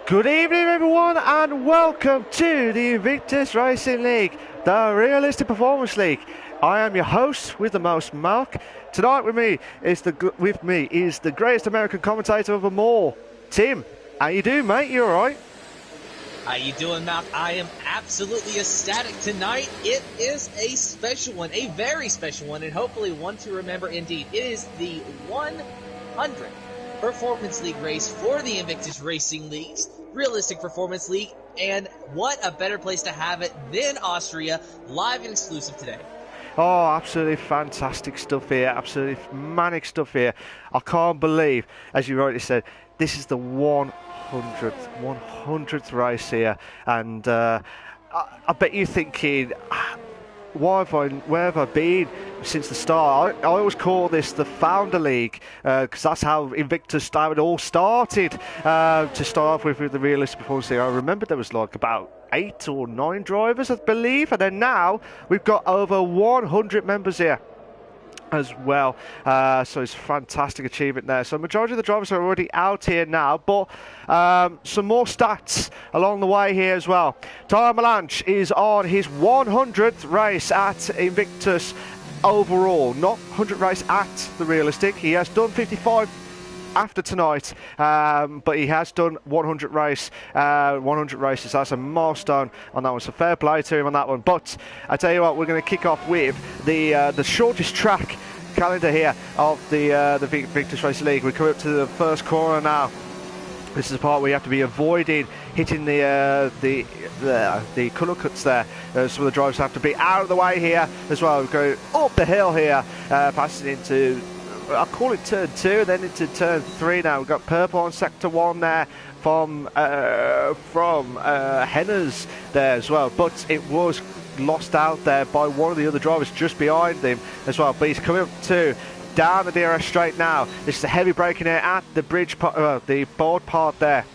Good evening everyone and welcome to the Invictus Racing League, the realistic performance league. I am your host with the most, Malc. Tonight with me is the greatest American commentator of them all, Tim. How you doing, mate? You alright? How you doing, Malc? I am absolutely ecstatic tonight. It is a special one, a very special one, and hopefully one to remember indeed. It is the 100th Performance League race for the Invictus Racing League's Realistic Performance League, and what a better place to have it than Austria, live and exclusive today. Oh, absolutely fantastic stuff here, absolutely manic stuff here. I can't believe, as you rightly said, this is the 100th race here, and I bet you're thinking, where have I been since the start? I always call this the Founder League because that's how Invictus started. It all started to start off with the realistic performance league. I remember there was like about 8 or 9 drivers, I believe, and then now we've got over 100 members here as well, so it's a fantastic achievement there. So majority of the drivers are already out here now, but some more stats along the way here as well. Tyler Melange is on his 100th race at Invictus overall, not 100th race at the realistic. He has done 55 after tonight, but he has done 100 races. That's a milestone on that one, so fair play to him on that one. But I tell you what, we're going to kick off with the shortest track calendar here of the Invictus Racing League. We come up to the first corner now. This is the part where you have to be avoiding hitting the colour cuts there. Some of the drivers have to be out of the way here as well. We're going up the hill here, passing into, I'll call it turn 2, and then into turn 3 now. We've got purple on sector 1 there from Henner's there as well, but it was lost out there by one of the other drivers just behind him as well. But he's coming up to down the DRS straight now. This is a heavy braking here at the bridge, the board part there.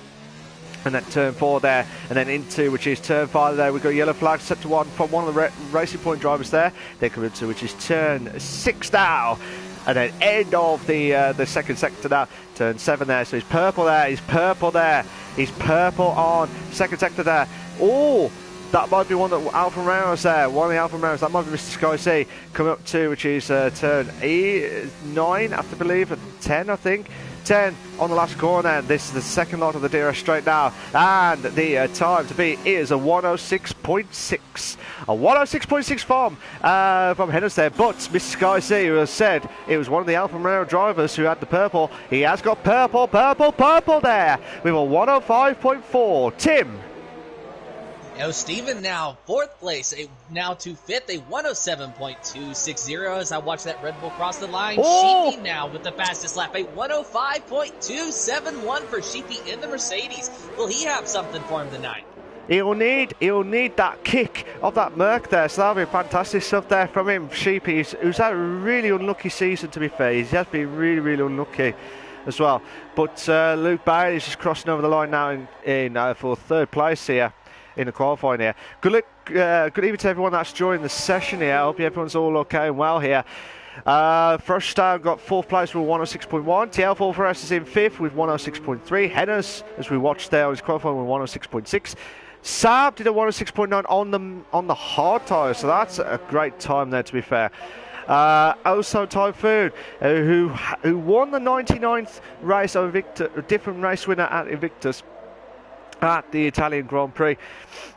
And then turn 4 there, and then into, which is turn 5 there. We've got yellow flag set to 1 from one of the Racing Point drivers there. They come into, which is turn 6 now. And then end of the second sector now, turn 7 there. So he's purple there, he's purple there, he's purple on second sector there. Oh, that might be one that Alfa Romeo's there, one of the Alfa Romeo's. That might be Mr. Sky C coming up to, which is turn 9, I have to believe, 10 I think. 10 on the last corner, and this is the second lot of the DRS straight now, and the time to beat is a 106.6. A 106.6 from Hennes there, but Mr. Sky C, who has said it was one of the Alfa Romeo drivers who had the purple, he has got purple there, with a 105.4. Tim. Stephen now 4th place, now to 5th, a 107.260 as I watch that Red Bull cross the line. Oh! Sheepy now with the fastest lap, a 105.271 for Sheepy in the Mercedes. Will he have something for him tonight? He'll need that kick of that Merc there, so that'll be fantastic stuff there from him. Sheepy, who's had a really unlucky season, to be fair. He has been really unlucky as well. But Luke Bailey is just crossing over the line now in for 3rd place here in the qualifying here. Good evening to everyone that's joined the session here. I hope everyone's all okay and well here. Frostdown got 4th place with 106.1. TL4 for us is in 5th with 106.3. Hennes, as we watched there, was qualifying with 106.6. Sab did a 106.9 on the hard tyres, so that's a great time there, to be fair. Also Typhoon, who won the 99th race of Invictus, a different race winner at Invictus at the Italian Grand Prix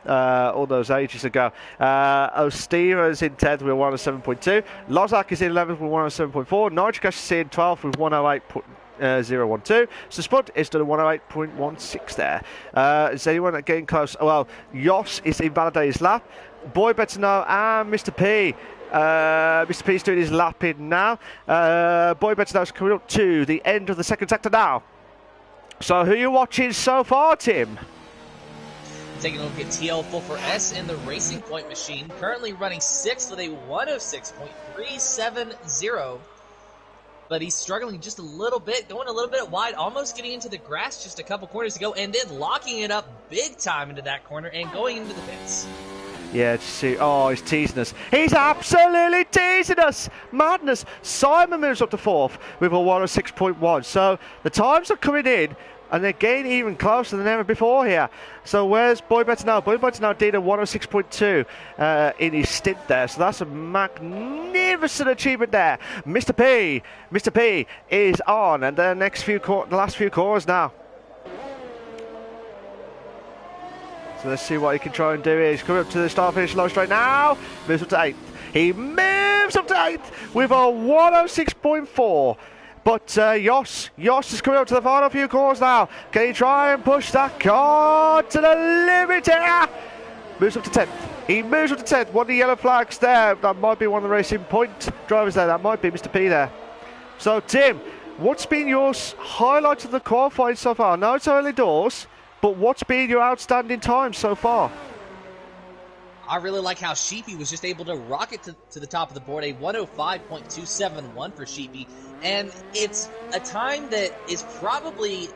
all those ages ago. Ostiva is in 10th with 107.2. Lozak is in 11th with 107.4. Nitricash is in 12th with 108.012. So Spud is done a 108.16 there. Is anyone getting close? Well, Yoss is invalidating his lap. Boy Better Know and Mr. P. Mr. P is doing his lap in now. Boy Better Know is coming up to the end of the second sector now. So who are you watching so far, Tim? Taking a look at TL4 for S in the Racing Point machine, currently running 6th with a 106.370. But he's struggling just a little bit, going a little bit wide, almost getting into the grass just a couple corners ago, and then locking it up big time into that corner and going into the pits. Yeah, see, oh, he's teasing us. He's absolutely teasing us. Madness. Simon moves up to 4th with a 106.1. So the times are coming in And they're getting even closer than ever before here. So where's Boy Better Now? Boy Better Now did a 106.2 in his stint there. So that's a magnificent achievement there. Mr. P is on, and the last few corners now. So let's see what he can try and do here. He's coming up to the start-finish line straight now. Moves up to 8th. He moves up to 8th with a 106.4. But Jos is coming up to the final few corners now. Can he try and push that car to the limit here? Moves up to 10th. He moves up to 10th. One of the yellow flags there. That might be one of the Racing Point drivers there. That might be Mr. P there. So, Tim, what's been your highlight of the qualifying so far? I know it's early doors, but what's been your outstanding time so far? I really like how Sheepy was just able to rocket to the top of the board, a 105.271 for Sheepy. And it's a time that is probably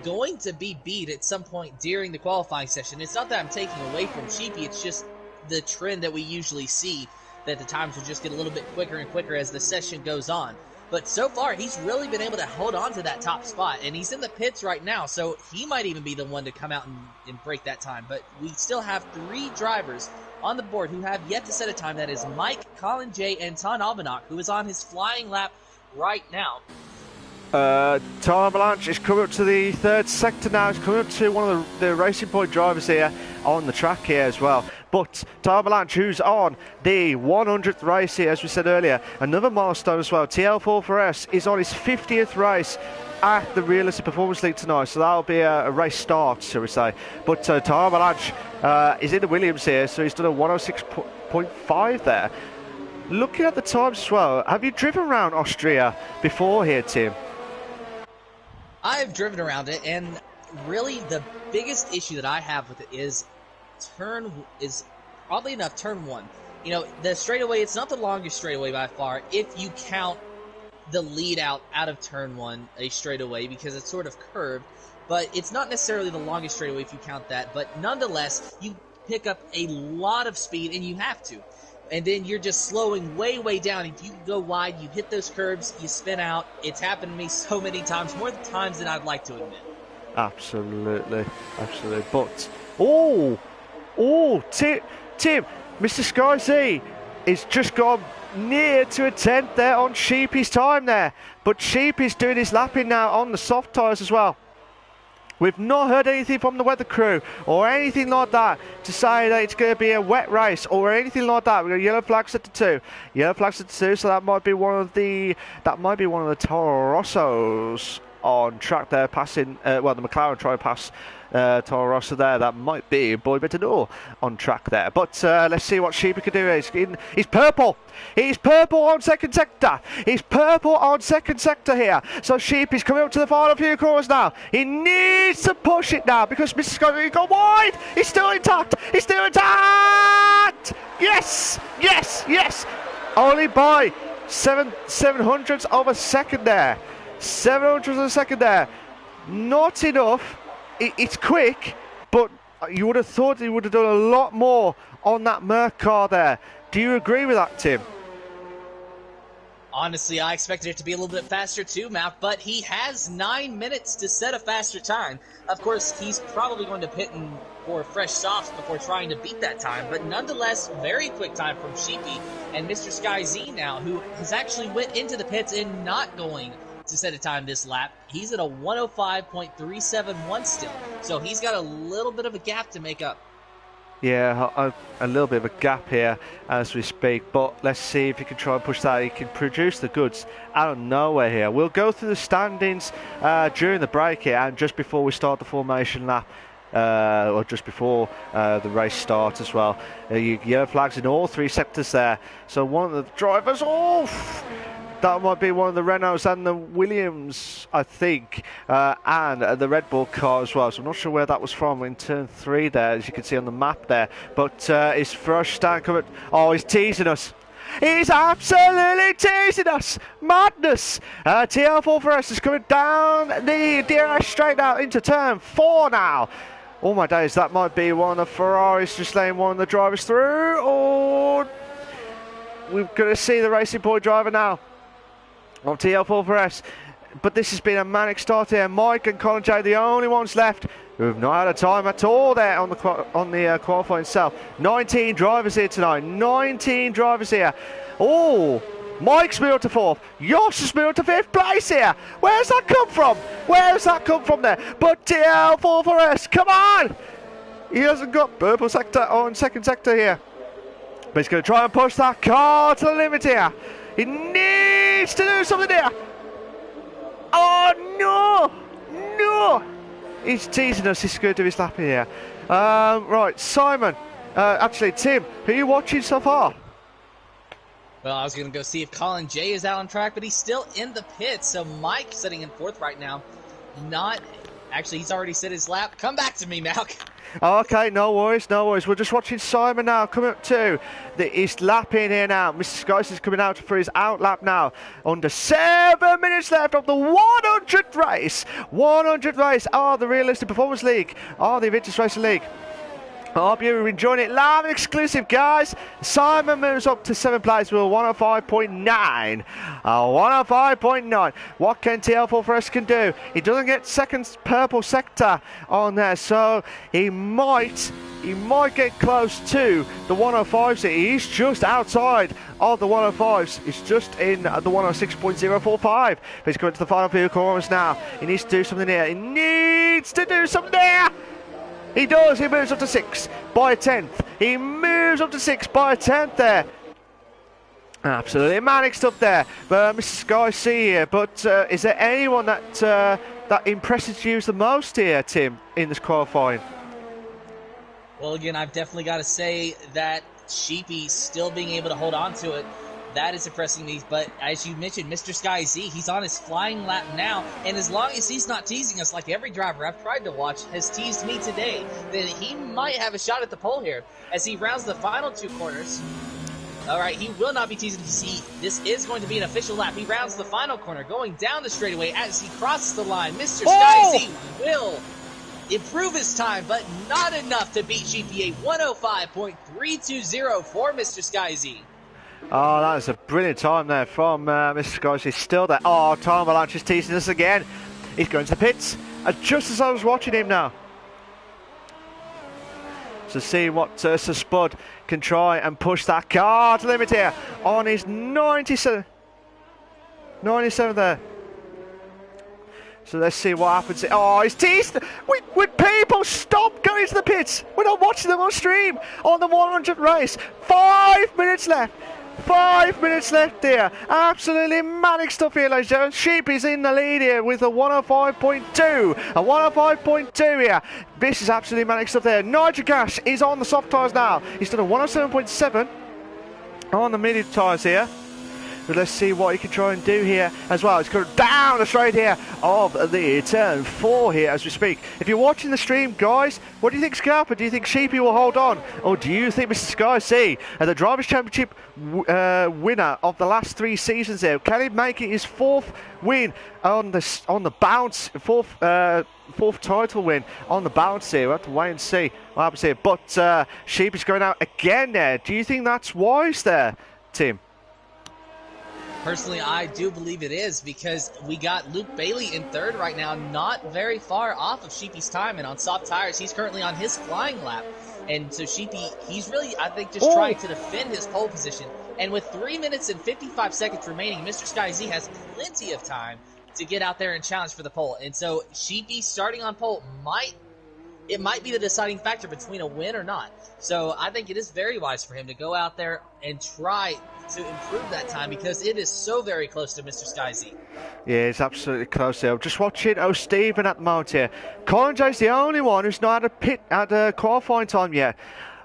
going to be beat at some point during the qualifying session. It's not that I'm taking away from Sheepy, it's just the trend that we usually see, that the times will just get a little bit quicker and quicker as the session goes on. But so far, he's really been able to hold on to that top spot, and he's in the pits right now, so he might even be the one to come out and break that time. But we still have 3 drivers on the board who have yet to set a time. That is Mike, Colin J, and Ton Albanach, who is on his flying lap right now. Tom Avalanche is coming up to the 3rd sector now. He's coming up to one of the Racing Point drivers here on the track here as well. But Tom Avalanche, who's on the 100th race here, as we said earlier, another milestone as well. TL44S is on his 50th race at the Realistic Performance League tonight, so that'll be a race start, shall we say. But Tom Avalanche is in the Williams here, so he's done a 106.5 there. Looking at the times as well, have you driven around Austria before here, Tim? I've driven around it, and really the biggest issue that I have with it is probably enough turn 1. You know, the straightaway, it's not the longest straightaway by far if you count the lead out of turn 1 a straightaway, because it's sort of curved, but it's not necessarily the longest straightaway if you count that. But nonetheless, you pick up a lot of speed, and you have to. And then you're just slowing way down. If you go wide, you hit those curves, you spin out. It's happened to me so many times, more times than I'd like to admit. Absolutely. But, Tim, Mr. Sky Z is just gone near to a 10th there on Sheepy's time there. But Sheepy's doing his lapping now on the soft tyres as well. We've not heard anything from the weather crew or anything like that to say that it's going to be a wet race or anything like that. We've got yellow flags at the 2. Yellow flags at the 2, so that might be one of the Toro Rossos on track there passing, the McLaren trying to pass Toro Rosso there. That might be Boy Betador on track there. But let's see what Sheepy can do. He's purple. He's purple on second sector. He's purple on second sector here. So Sheepy's coming up to the final few corners now. He needs to push it now because Mr. Scott, he's gone wide. He's still intact. He's still intact. Yes. Only by 700ths of a second there. 700ths of a second there. Not enough. It's quick, but you would have thought he would have done a lot more on that Merc car there. Do you agree with that, Tim? Honestly, I expected it to be a little bit faster too, Malc, but he has 9 minutes to set a faster time. Of course, he's probably going to pit for fresh softs before trying to beat that time, but nonetheless, very quick time from Sheepy and Mr. Sky Z now, who has actually went into the pits and not going to set a time this lap. He's at a 105.371 still, so he's got a little bit of a gap to make up. Yeah, a little bit of a gap here as we speak, but let's see if he can try and push that. He can produce the goods out of nowhere here. We'll go through the standings during the break here and just before we start the formation lap, or just before the race starts as well. Yellow flags in all 3 sectors there. So one of the drivers, that might be one of the Renaults and the Williams, I think, and the Red Bull car as well. So I'm not sure where that was from in turn 3 there, as you can see on the map there. But it's Fresh Stan coming. Oh, he's teasing us. He's absolutely teasing us. Madness. TL44S is coming down the DRS straight now into turn 4 now. Oh my days, that might be one of the Ferraris just letting one of the drivers through. Or we're going to see the Racing Point driver now. On TL44S, But this has been a manic start here. Mike and Colin J, the only ones left who have not had a time at all there on the qualifying itself. 19 drivers here tonight. 19 drivers here. Oh, Mike's moved to 4th. Josh has moved to 5th place here. Where's that come from? Where's that come from there? But TL4S, come on! He hasn't got purple sector on second sector here. But he's going to try and push that car to the limit here. He needs to do something here. Oh, no! No! He's teasing us. He's going to do his lap here. Right, Simon. Actually, Tim, who are you watching so far? Well, I was going to go see if Colin J is out on track, but he's still in the pits. So Mike sitting in 4th right now. Actually, he's already set his lap. Come back to me, Malc. Okay, no worries, no worries. We're just watching Simon now coming up to his lap in here now. Mr. Skies is coming out for his out lap now. Under 7 minutes left of the 100 race. 100 race. The Realistic Performance League. The Invictus Racing League. I hope you're enjoying it live and exclusive, guys. Simon moves up to 7th place with a 105.9. 105.9. What can TL4S can do? He doesn't get second purple sector on there, so he might get close to the 105s. He's just outside of the 105s. He's just in the 106.045. But he's going to the final few corners now. He needs to do something here. He needs to do something there. He does. He moves up to 6th by a 10th. He moves up to 6th by a 10th there. Absolutely manic stuff there. But Mr. Sky C here. But is there anyone that impresses you the most here, Tim, in this qualifying? Well, again, I've definitely got to say that Sheepy still being able to hold on to it. That is impressing me, but as you mentioned, Mr. Sky Z, he's on his flying lap now, and as long as he's not teasing us like every driver I've tried to watch has teased me today, then he might have a shot at the pole here as he rounds the final 2 corners. All right, he will not be teasing to see. This is going to be an official lap. He rounds the final corner, going down the straightaway as he crosses the line. Mr. Sky Z will improve his time, but not enough to beat GPA 105.320 for Mr. Sky Z. Oh, that was a brilliant time there from Mr. Scottish. He's still there. Oh, Tom Avalanche is teasing us again. He's going to the pits, just as I was watching him now. So see what Sir Spud can try and push that car to the limit here on his 97 there. So let's see what happens. Oh, he's teased. Would people stop going to the pits? We're not watching them on stream on the 100 race. 5 minutes left. 5 minutes left here. Absolutely manic stuff here, ladies and gentlemen. Sheepy's in the lead here with a 105.2. A 105.2 here. This is absolutely manic stuff there. Nigel Gash is on the soft tyres now. He's done a 107.7 on the medium tyres here. But let's see what he can try and do here as well. It's going down the straight here of the turn 4 here as we speak. If you're watching the stream, guys, what do you think's going to happen? Do you think Sheepy will hold on? Or do you think Mr. Sky C, the Drivers' Championship winner of the last 3 seasons here, can he make it his 4th win on the bounce, 4th title win on the bounce here? We'll have to wait and see what happens here. But Sheepy's going out again there. Do you think that's wise there, Tim? Personally, I do believe it is, because we got Luke Bailey in 3rd right now, not very far off of Sheepy's time, and on soft tires, he's currently on his flying lap. And so Sheepy, he's really, I think, just trying to defend his pole position. And with 3 minutes and 55 seconds remaining, Mr. Sky Z has plenty of time to get out there and challenge for the pole. And so Sheepy starting on pole might be the deciding factor between a win or not. So I think it is very wise for him to go out there and try to improve that time, because it is so very close to Mr. Sky Z. Yeah, it's absolutely close there. Just watching Stephen at the moment here. Colin J's the only one who's not had a qualifying time yet.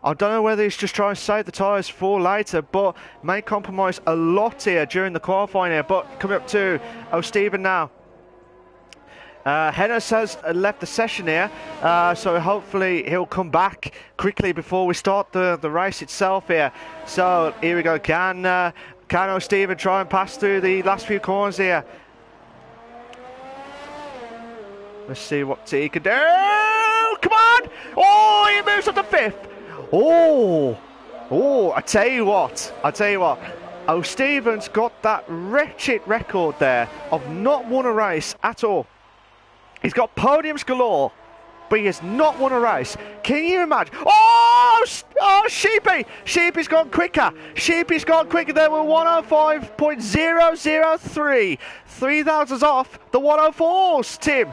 I don't know whether he's just trying to save the tyres for later, but may compromise a lot here during the qualifying here. But coming up to Stephen now. Hennis has left the session here, so hopefully he'll come back quickly before we start the race itself here. So here we go. Can Stephen try and pass through the last few corners here? Let's see what he can do. Come on! Oh, he moves up to 5th. Oh, I tell you what. O'Stevens got that wretched record there of not won a race at all. He's got podiums galore, but he has not won a race. Can you imagine? Oh, Sheepy! Sheepy's gone quicker. Sheepy's gone quicker. There were 105.003. 3,000s off the 104s, Tim.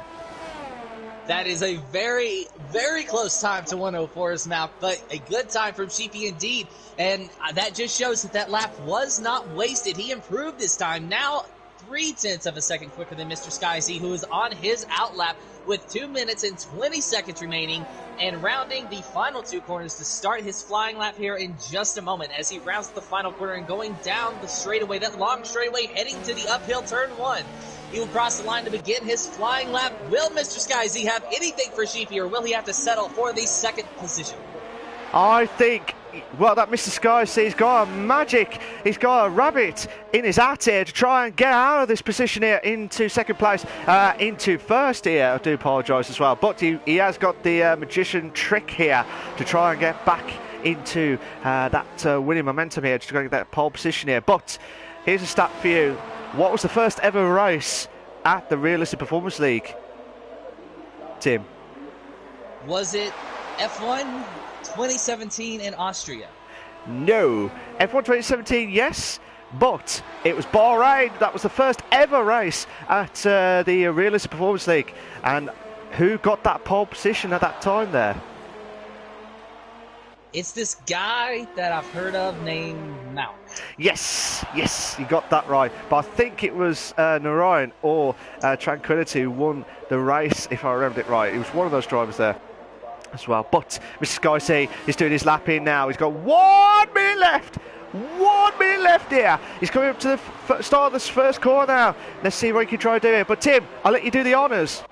That is a very, very close time to 104's Malc, but a good time from Sheepy indeed. And that just shows that lap was not wasted. He improved this time. Now 0.3 of a second quicker than Mr. Sky Z, who is on his outlap with 2 minutes and 20 seconds remaining, and rounding the final 2 corners to start his flying lap here in just a moment as he rounds the final corner and going down the straightaway, that long straightaway heading to the uphill turn 1. He will cross the line to begin his flying lap. Will Mr. Sky Z have anything for Sheepy, or will he have to settle for the second position? I think, well, that Mr. Sky C's got a magic. He's got a rabbit in his hat here to try and get out of this position here into second place, into first here. I do apologise as well, but he has got the magician trick here to try and get back into that winning momentum here, just to get that pole position here. But here's a stat for you. What was the first ever race at the Realistic Performance League, Tim? Was it F1 2017 in Austria? No. F1 2017, yes, but it was Bahrain. That was the first ever race at the Realistic Performance League. And who got that pole position at that time there? It's this guy that I've heard of named Malc. Yes, you got that right. But I think it was Narayan or Tranquility who won the race, if I remembered it right. It was one of those drivers there as well. But Mr. Sky C is doing his lap in now. He's got 1 minute left. 1 minute left here. He's coming up to the start of this first corner now. Let's see what he can try to do here. But Tim, I'll let you do the honours.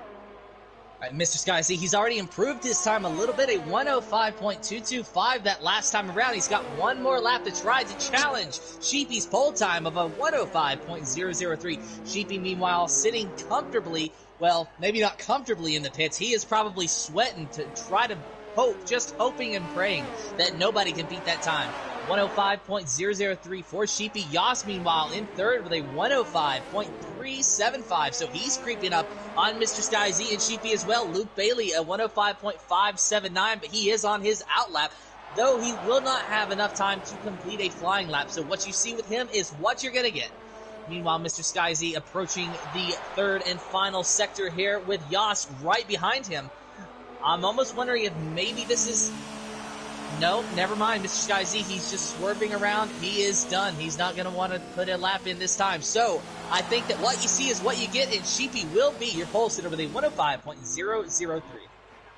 Right, Mr. Sky Z, he's already improved his time a little bit, a 105.225 that last time around. He's got one more lap to try to challenge Sheepy's pole time of a 105.003. Sheepy, meanwhile, sitting comfortably, well, maybe not comfortably in the pits. He is probably sweating to try to hope, just hoping and praying that nobody can beat that time. 105.003 for Sheepy. Yoss, meanwhile, in third with a 105.375. So he's creeping up on Mr. Sky Z and Sheepy as well. Luke Bailey at 105.579, but he is on his outlap, though he will not have enough time to complete a flying lap. So what you see with him is what you're going to get. Meanwhile, Mr. Sky Z approaching the third and final sector here with Yoss right behind him. I'm almost wondering if maybe this is... No, never mind, Mr. Sky Z. He's just swerving around. He is done. He's not going to want to put a lap in this time. So I think that what you see is what you get, and Sheepy will be your pole sitter with a 105.003.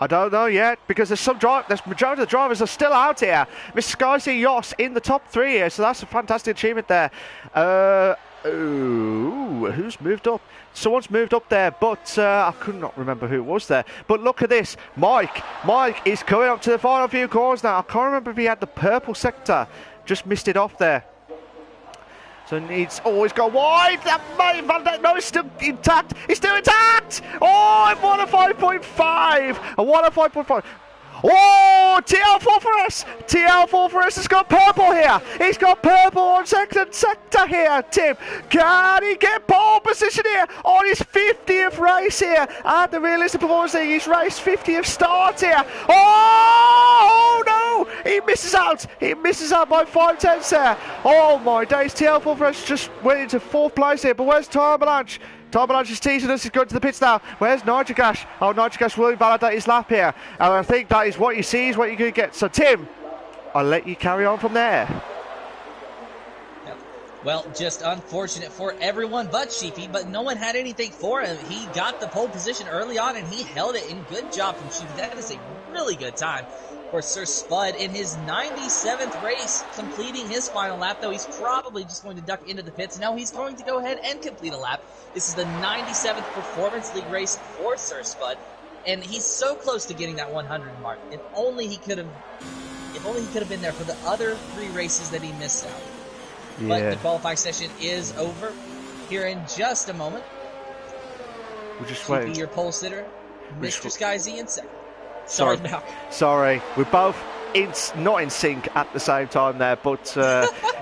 I don't know yet, because there's majority of the drivers are still out here. Mr. Sky Z Yoss in the top 3 here, so that's a fantastic achievement there. Who's moved up? Someone's moved up there, but I could not remember who it was there. But look at this. Mike is coming up to the final few corners now. I can't remember if he had the purple sector. Just missed it off there. So he's gone wide. That Van Dijk, no, it's still intact. It's still intact. Oh, I'm 105.5. A 105.5. Oh, TL4 has got purple here. He's got purple on second sector here, Tim. Can he get pole position here on his 50th race here at the Realistic Performance League? His race 50th start here. Oh, no, he misses out. He misses out by 5/10 there. Oh, my days. TL4 just went into 4th place here, but where's Time Avalanche? Time Avalanche is teasing us. He's going to the pits now. Where's Nitrogash? Oh, Nitrogash will invalidate his lap here. And I think that is what you see, is what you're going to get. So, Tim, I'll let you carry on from there. Well, just unfortunate for everyone but Sheepy, but no one had anything for him. He got the pole position early on, and he held it in. Good job from Sheepy. That is a really good time for Sir Spud in his 97th race, completing his final lap, though he's probably just going to duck into the pits. Now he's going to go ahead and complete a lap. This is the 97th Performance League race for Sir Spud, and he's so close to getting that 100 mark. If only he could have been there for the other 3 races that he missed out. Yeah. But the qualifying session is over here in just a moment. We're just waiting. Your pole sitter, Mr. Sky Z in second. Sorry, we both not in sync at the same time there, but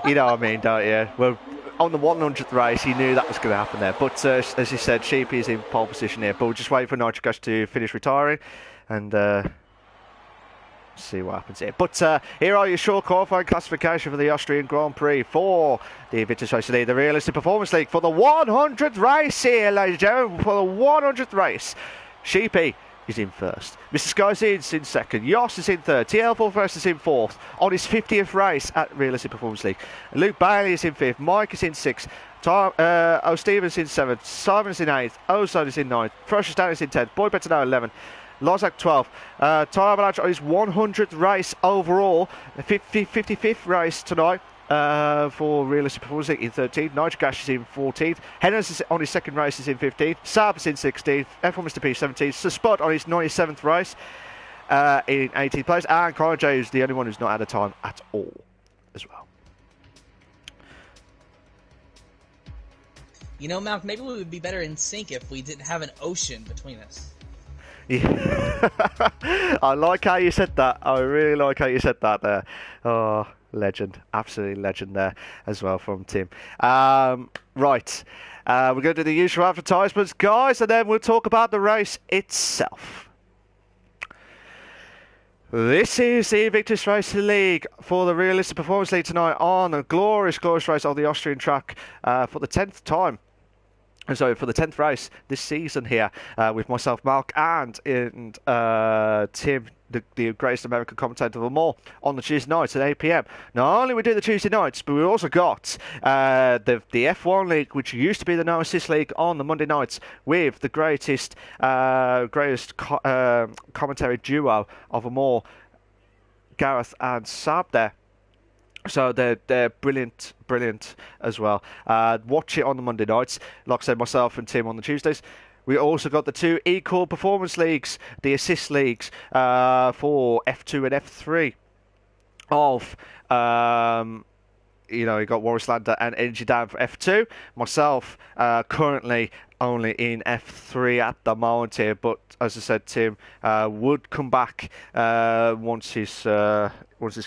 you know what I mean, don't you? Well, on the 100th race, he knew that was going to happen there. But as you said, Sheepy is in pole position here. But we'll just wait for Nitrogas to finish retiring and see what happens here. But here are your short qualifying classification for the Austrian Grand Prix for the Invictus Racing League, the Realistic Performance League, for the 100th race here, ladies and gentlemen, for the 100th race. Sheepy is in first. Mr. Sky's in second. Yoss is in third. TL4 First is in fourth on his 50th race at Realistic Performance League. Luke Bailey is in fifth. Mike is in sixth. O'Stevens in seventh. Simon is in eighth. Ozone is in ninth. Ferocious Dan is in 10th. Boy Better Now 11th. Lozak 12th. Tyler Avalanche on his 100th race overall. The 55th race tonight. For Realistic Performance League in 13th. Nitrogas is in 14th. Hennes is on his second race is in 15th. Sab is in 16th. F1 Mr. P 17th. So Spot on his 97th race in 18th place. And Connor J is the only one who's not had a time at all as well. You know, Malc, maybe we would be better in sync if we didn't have an ocean between us. Yeah. I like how you said that. I really like how you said that there. Oh, legend. Absolutely legend there as well from Tim. Right. We're going to do the usual advertisements, guys, and then we'll talk about the race itself. This is the Invictus Racing League for the Realistic Performance League tonight on a glorious, glorious race on the Austrian track for the 10th time. So for the 10th race this season here with myself, Malc, and Tim, the greatest American commentator of them all, on the Tuesday nights at 8 p.m. Not only we do the Tuesday nights, but we also got the F1 League, which used to be the No Assist League, on the Monday nights with the greatest commentary duo of them all, Gareth and Sab there. So they're brilliant as well. Watch it on the Monday nights. Like I said, myself and Tim on the Tuesdays. We also got the two equal performance leagues, the assist leagues for F2 and F3 of you got Warris Lander and Energy Dan for F2. Myself currently only in F3 at the moment here, but as I said, Tim would come back once his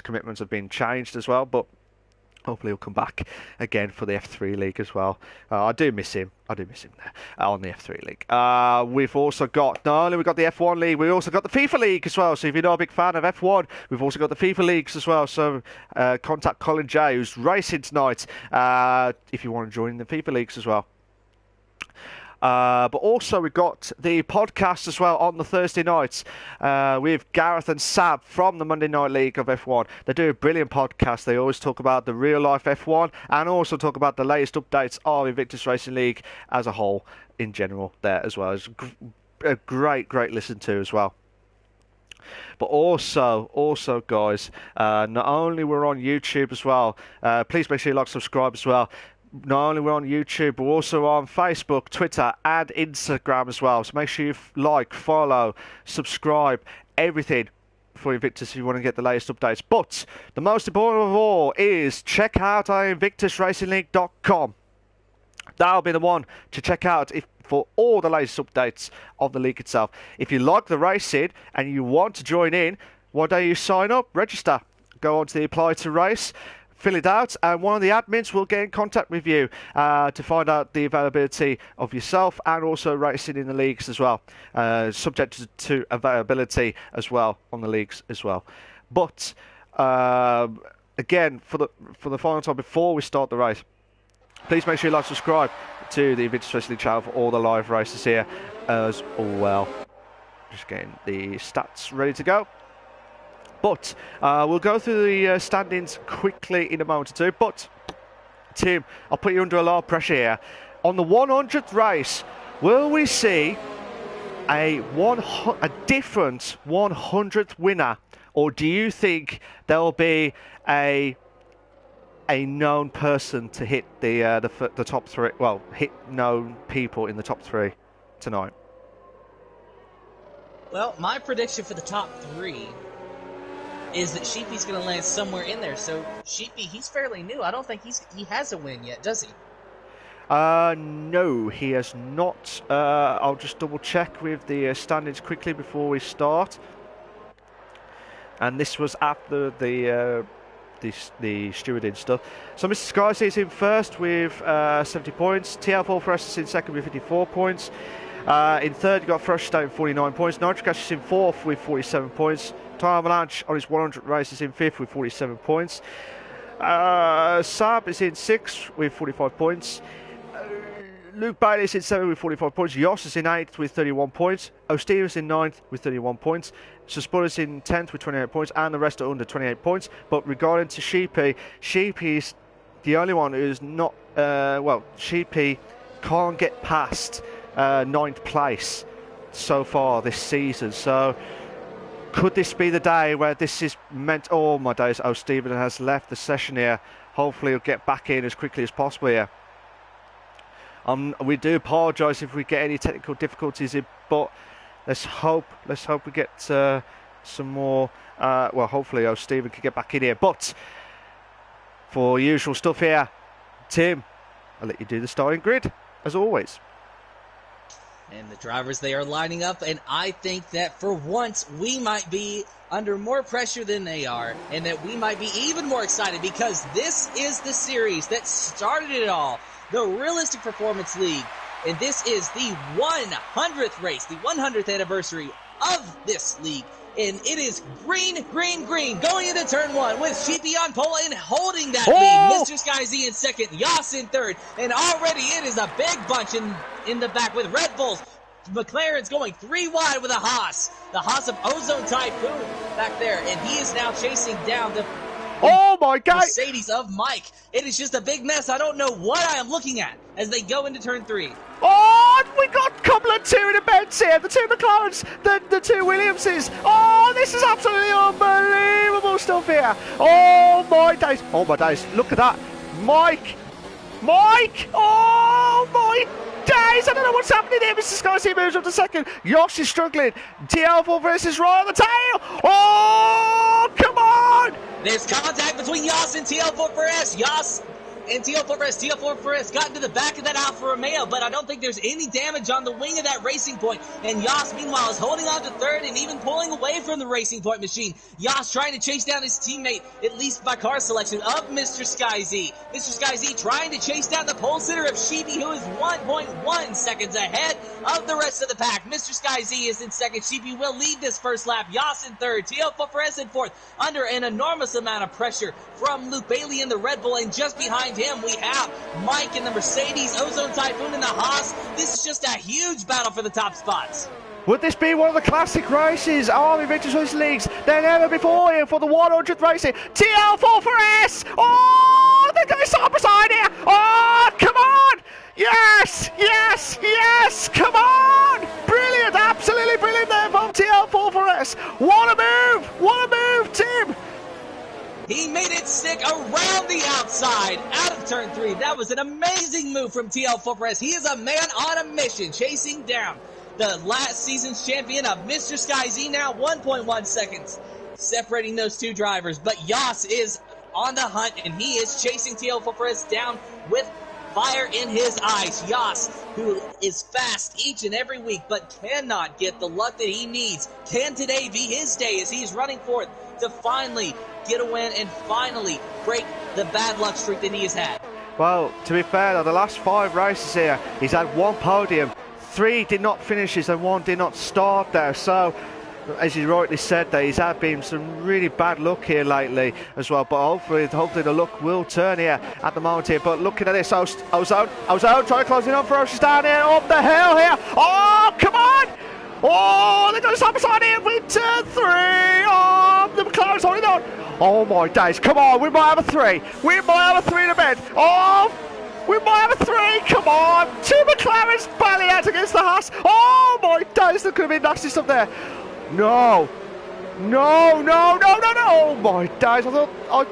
commitments have been changed as well, but hopefully he'll come back again for the F3 League as well. I do miss him there on the F3 League. We've also got, not only we've got the F1 League, we also got the FIFA League as well. So if you're not a big fan of F1, we've also got the FIFA Leagues as well. So contact Colin J, who's racing tonight, if you want to join the FIFA Leagues as well. But also we've got the podcast as well on the Thursday nights with Gareth and Sab from the Monday Night League of F1. They do a brilliant podcast. They always talk about the real life F1 and also talk about the latest updates of Invictus Racing League as a whole in general there as well. It's a great listen to as well. But also guys, not only we're on YouTube as well, please make sure you like, subscribe as well. Not only we're on YouTube, we're also on Facebook, Twitter, and Instagram as well. So make sure you like, follow, subscribe, everything for Invictus if you want to get the latest updates. But the most important of all is check out our InvictusRacingLeague.com. That'll be the one to check out for all the latest updates of the league itself. If you like the racing and you want to join in, why don't you sign up, register, go on to the Apply to Race, fill it out, and one of the admins will get in contact with you to find out the availability of yourself and also racing in the leagues as well, subject to availability as well on the leagues as well. But again, for the final time before we start the race, please make sure you like, subscribe to the Invictus Racing League channel for all the live races here as well. Just getting the stats ready to go. But we'll go through the standings quickly in a moment or two. But, Tim, I'll put you under a lot of pressure here. On the 100th race, will we see a different 100th winner? Or do you think there will be a known person to hit the top three? Well, hit known people in the top three tonight. Well, my prediction for the top three is that Sheepy's going to land somewhere in there. So Sheepy, he's fairly new. I don't think he has a win yet, does he? No, he has not. I'll just double check with the standings quickly before we start. And this was after the stewarding stuff. So Mr. Sky is in first with 70 points. TL4FS is in second with 54 points. In third, you got Fresh State with 49 points. Nitric Ash is in fourth with 47 points. Tire Avalanche on his 100 race is in fifth with 47 points. Sab is in sixth with 45 points. Luke Bailey is in 7th with 45 points. Jos is in 8th with 31 points. O'Steve is in 9th with 31 points. Suspud is in 10th with 28 points. And the rest are under 28 points. But regarding to Sheepy, Sheepy's the only one who's not... Sheepy can't get past 9th place so far this season. So could this be the day where this is meant... Oh, my days. O'Steve has left the session here. Hopefully he'll get back in as quickly as possible here. We do apologise if we get any technical difficulties, but let's hope we get some more. Hopefully, Stephen can get back in here. But for usual stuff here, Tim, I'll let you do the starting grid as always. And the drivers, they are lining up, and I think that for once we might be under more pressure than they are, and that we might be even more excited because this is the series that started it all. The Realistic Performance League, and this is the 100th race, the 100th anniversary of this league, and it is green, green, green, going into turn 1 with Sheepy on pole and holding that lead. Mr. Sky Z in second, Jos in third, and already it is a big bunch in the back with Red Bulls. McLaren's going 3 wide with a Haas. The Haas of Ozone Typhoon back there, and he is now chasing down the Oh my God! Mercedes of Mike. It is just a big mess. I don't know what I am looking at as they go into turn 3. Oh, we got a couple of 2 in the Benz here. The 2 McLarens, the 2 Williamses. Oh, this is absolutely unbelievable stuff here. Oh my days. Oh my days. Look at that. Mike. Oh my days. I don't know what's happening here. Mr. Sky moves up to second. Yosh is struggling. TL4FS is right on the tail. Oh, come on. There's contact between Jos and TL4FS. Jos and TL4FS. TL4FS got into the back of that Alfa Romeo, but I don't think there's any damage on the wing of that Racing Point. And Jos, meanwhile, is holding on to third and even pulling away from the Racing Point machine. Jos trying to chase down his teammate, at least by car selection, of Mr. Sky Z. Mr. Sky Z trying to chase down the pole sitter of Sheepy, who is 1.1 seconds ahead of the rest of the pack. Mr. Sky Z is in second. Sheepy will lead this first lap. Jos in third. TL4FS in fourth, under an enormous amount of pressure from Luke Bailey in the Red Bull, and just behind him we have Mike in the Mercedes, Ozone Typhoon in the Haas. This is just a huge battle for the top spots. Would this be one of the classic races of Invictus Racing Leagues than ever before here for the 100th racing? TL4FS! Oh, they're going side by side here! Oh, come on! Yes! Come on! Brilliant! Absolutely brilliant there from TL4FS! What a move, Tim! He made it stick around the outside, out of turn 3. That was an amazing move from TL4FS. He is a man on a mission, chasing down the last season's champion of Mr. Sky Z, now 1.1 seconds separating those two drivers. But Jos is on the hunt, and he is chasing TL4FS down with fire in his eyes. Jos, who is fast each and every week, but cannot get the luck that he needs. Can today be his day as he's running forth to finally get a win and finally break the bad luck streak that he has had? Well, to be fair, the last 5 races here, he's had 1 podium, 3 did not finishes and 1 did not start there. So, as you rightly said there, he's had been some really bad luck here lately as well. But hopefully the luck will turn here at the moment here. But looking at this, Ozone trying to close it on for Ocean's down here, up the hill here. Oh, come on! Oh, they're going side by side here with turn 3. Oh, the McLaren's holding on. Oh my days, come on, we might have a 3. We might have a 3 in a bed. Oh, we might have a 3, come on. 2 McLarens barely out against the Haas. Oh my days, there could have been nasty stuff there. No. Oh my days, I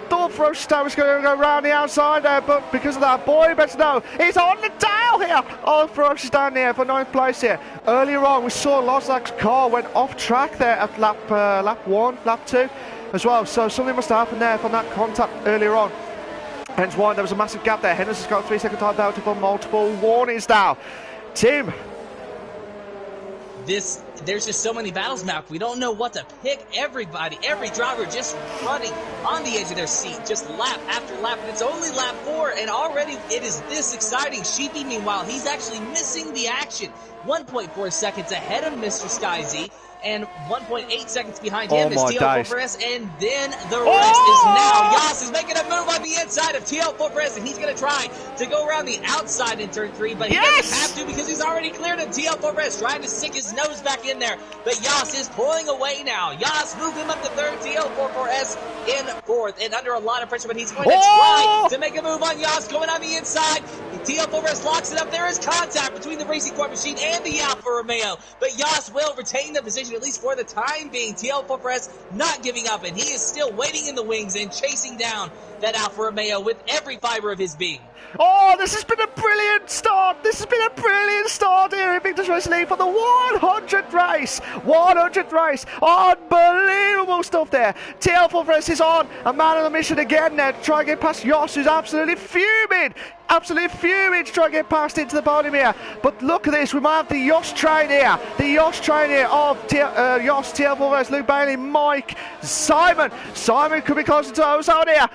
thought Frostar was going to go around the outside there, but because of that, boy, better know, he's on the tail here. Oh, Frostar's down there for 9th place here. Earlier on, we saw Lozak's car went off track there at lap 1, lap 2 as well, so something must have happened there from that contact earlier on. Hence why there was a massive gap there. Henderson's got 3-second time penalty for multiple warnings now. Tim. This there's just so many battles, Malc. We don't know what to pick. Everybody, every driver just running on the edge of their seat, just lap after lap. And it's only lap 4, and already it is this exciting. Sheepy, meanwhile, he's actually missing the action. 1.4 seconds ahead of Mr. Sky Z, and 1.8 seconds behind him is TL4S, and then the rest is now. Yas is making a move on the inside of TL4S, and he's going to try to go around the outside in turn 3, but he doesn't have to because he's already cleared him. TL4S trying to stick his nose back in there, but Yas is pulling away now. Yas moved him up to 3rd, TL4S in 4th, and under a lot of pressure, but he's going to try to make a move on Yas going on the inside. TL4S locks it up. There is contact between the Racing Court Machine and the Alfa Romeo, but Yas will retain the position, at least for the time being. TL4S not giving up, and he is still waiting in the wings and chasing down that Alfa Romeo with every fiber of his being. Oh, this has been a brilliant start. This has been a brilliant start here in Invictus Racing League for the 100th race. 100th race. Unbelievable stuff there. TL4S is on a man on a mission again there to try and get past Yoss, who's absolutely fuming. Absolutely fuming to try and get past into the podium here. But look at this. We might have the Yoss train here. The Yoss train here of Yoss, TL4S, Luke Bailey, Mike, Simon. Simon could be closer to Ozone here.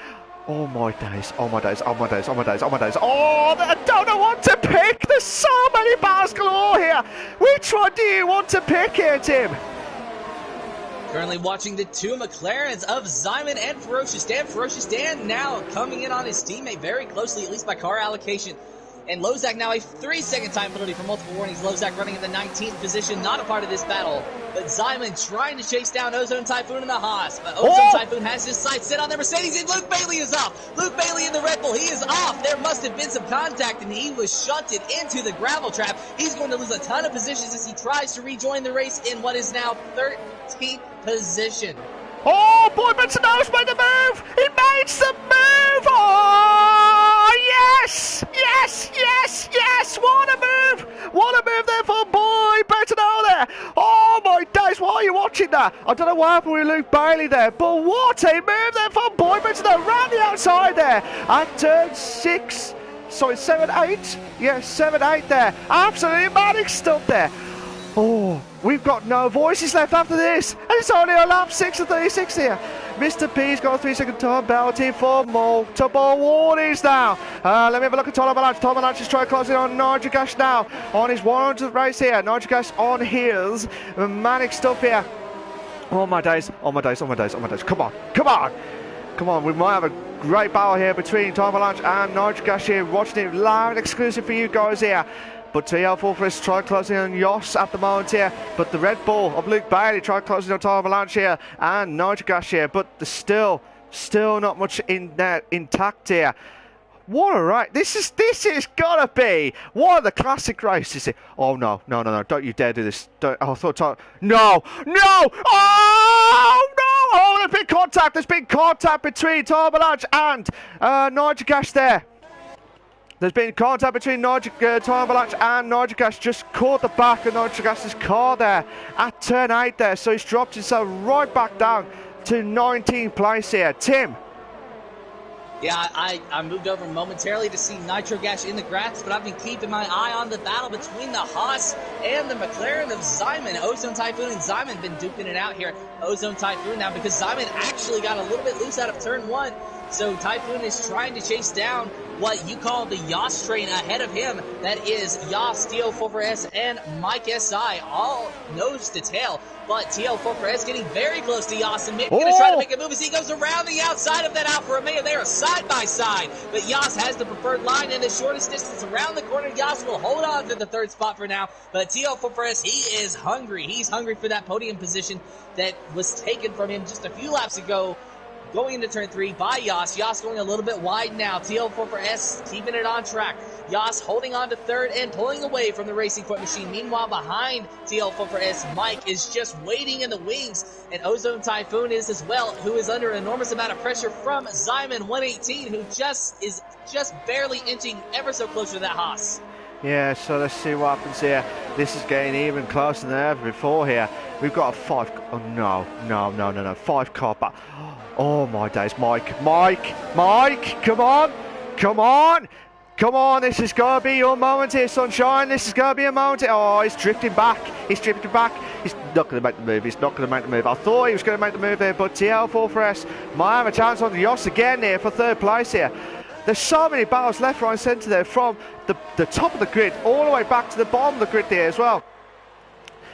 Oh my days, oh my days, oh my days, oh my days, oh my days. Oh, I don't know what to pick. There's so many bars galore here. Which one do you want to pick here, Tim? Currently watching the 2 McLarens of Simon and Ferocious Dan. Ferocious Dan now coming in on his teammate very closely, at least by car allocation. And Lozak now a 3-second time penalty for multiple warnings. Lozak running in the 19th position, not a part of this battle. But Simon trying to chase down Ozone Typhoon in the Haas. But Ozone Typhoon has his sights set on the Mercedes, and Luke Bailey is off. Luke Bailey in the Red Bull, he is off. There must have been some contact, and he was shunted into the gravel trap. He's going to lose a ton of positions as he tries to rejoin the race in what is now 13th position. Oh, boy, Bensono's made the move. He made the move. Oh, yes, yes, yes, yes. What a move. What a move there for boy Bensono there. Oh, my days. Why are you watching that? I don't know what happened with Luke Bailey there, but what a move there for boy Bensono. Round the outside there at turn 6. Sorry, 7, 8. Yes, 7, 8 there. Absolutely manic stuff there. Oh, we've got no voices left after this. And it's only on lap 6 of 36 here. Mr. P's got a 3-second time penalty for multiple warnings now. Let me have a look at Tom Avalanche. Tom Avalanche is trying to close in on Nigel Gash now on his 100th race here. Nigel Gash on his manic stuff here. Oh my days, oh my days, oh my days, oh my days. Come on, come on. Come on, we might have a great battle here between Tom Avalanche and Nigel Gash here. Watching it live and exclusive for you guys here. But TL4S try closing on Yoss at the moment here. But the Red Bull of Luke Bailey try closing on Tom Avalanche here and Nigel Gash here. But there's still not much in there intact here. What a right! This is gotta be one of the classic races here. Oh no! Don't you dare do this! Don't, oh, I thought no! Oh no! Oh, there's been contact. There's been contact between Tom Avalanche and Nigel Gash there. There's been contact between Tom Avalanche and Nigel Gash. Just caught the back of Nigel Gash's car there at turn 8 there. So he's dropped himself right back down to 19th place here. Tim. Yeah, I moved over momentarily to see Nitro Gash in the grass, but I've been keeping my eye on the battle between the Haas and the McLaren of Simon. Ozone Typhoon and Simon been duking it out here. Ozone Typhoon now because Simon actually got a little bit loose out of turn 1. So Typhoon is trying to chase down what you call the Yoss train ahead of him. That is Yoss, TL4S, and Mike SI, all nose to tail. But TL4S getting very close to Yoss, and Mick going to try to make a move as he goes around the outside of that Alfa Romeo. They are side by side, but Yoss has the preferred line and the shortest distance around the corner. Yoss will hold on to the 3rd spot for now, but TL4S, he is hungry. He's hungry for that podium position that was taken from him just a few laps ago. Going into turn 3 by Yoss. Yoss going a little bit wide now. TL4S keeping it on track. Yoss holding on to 3rd and pulling away from the Racing Point Machine. Meanwhile, behind TL4S, Mike is just waiting in the wings. And Ozone Typhoon is as well, who is under an enormous amount of pressure from Simon 118, who is just barely inching ever so closer to that Haas. Yeah, so let's see what happens here. This is getting even closer than ever before here. We've got a 5... Oh, no. 5 car back. Oh, my days. Mike, come on. Come on, this is going to be your moment here, Sunshine. This is going to be a moment. Oh, he's drifting back. He's drifting back. He's not going to make the move. He's not going to make the move. I thought he was going to make the move there, but TL4S might have a chance on the Yoss again here for third place here. There's so many battles left, right and centre there from the top of the grid all the way back to the bottom of the grid there as well.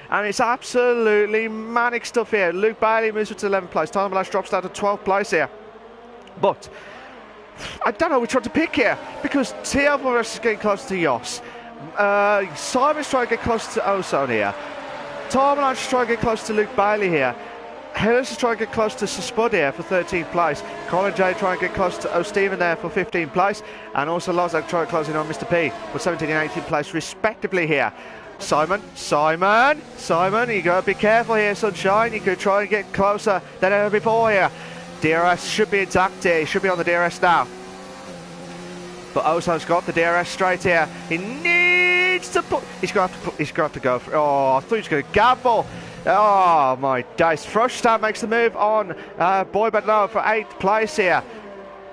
And it's absolutely manic stuff here. Luke Bailey moves to 11th place. Time Malash drops down to 12th place here. But I don't know which one to pick here, because TL4S is getting close to Yoss. Simon's trying to get close to Ozone here. Time Malash is trying to get close to Luke Bailey here. Hillis is trying to get close to Spud here for 13th place. Colin J trying to get close to O'Steven there for 15th place. And also Lozak trying to close in on Mr. P for 17th and 18th place respectively here. Simon, you got to be careful here, Sunshine. You could try and get closer than ever before here. DRS should be intact here. He should be on the DRS now. But Ozone's got the DRS straight here. He needs to put... He's going to have to go for... Oh, I thought he was going to gamble. Oh, my days. Froshtad makes the move on Boy But Low for 8th place here.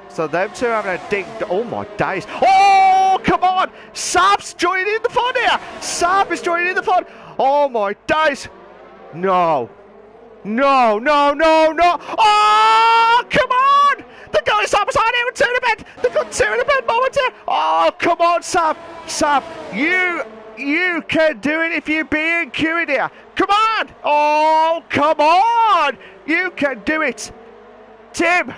So them two having a ding... Oh, my days. Oh, come on. Sab's joining in the fun here. Sab is joining in the fun. Oh, my days. No. Oh, come on. The guys Sab was on here with two in the bed. They've got two in the bed moment here. Oh, come on, Sab. Sab, you can do it if you be in queue in here. Come on. Oh, come on. You can do it. Tim.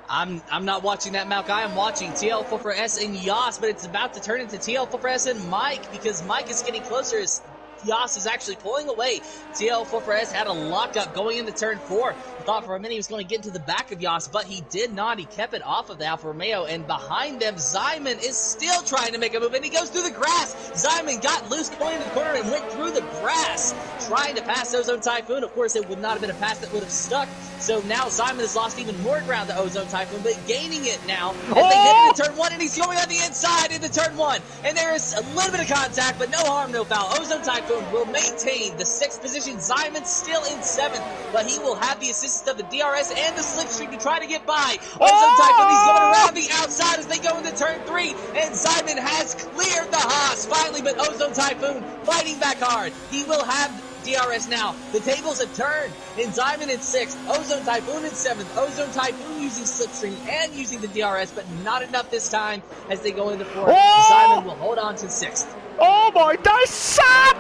I'm not watching that, Malc. I am watching TL4S and Yoss, but it's about to turn into TL4S and Mike, because Mike is getting closer as Yoss is actually pulling away. TL4S had a lockup going into turn 4. I thought for a minute he was going to get into the back of Yoss, but he did not. He kept it off of the Alfa Romeo, and behind them, Zyman is still trying to make a move, and he goes through the grass. Zyman got loose going into the corner and went through the grass, trying to pass Ozone Typhoon. Of course, it would not have been a pass that would have stuck, so now Zyman has lost even more ground to Ozone Typhoon, but gaining it now as they head into turn 1, and he's going on the inside into turn 1, and there is a little bit of contact, but no harm, no foul. Ozone Typhoon will maintain the 6th position. Zyman still in 7th, but he will have the assistance of the DRS and the slipstream to try to get by. Ozone Typhoon, he's going around the outside as they go into turn 3, and Zyman has cleared the Haas finally, but Ozone Typhoon fighting back hard. He will have DRS now. The tables have turned, and Zyman in 6th, Ozone Typhoon in 7th. Ozone Typhoon using slipstream and using the DRS, but not enough this time as they go into 4th. Zyman will hold on to 6th. Oh my days, Sab!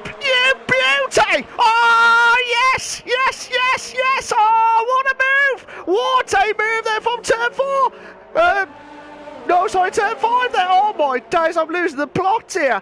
You beauty! Oh, yes! Oh, what a move! What a move there from turn 4! No, sorry, turn 5 there. Oh my days, I'm losing the plot here.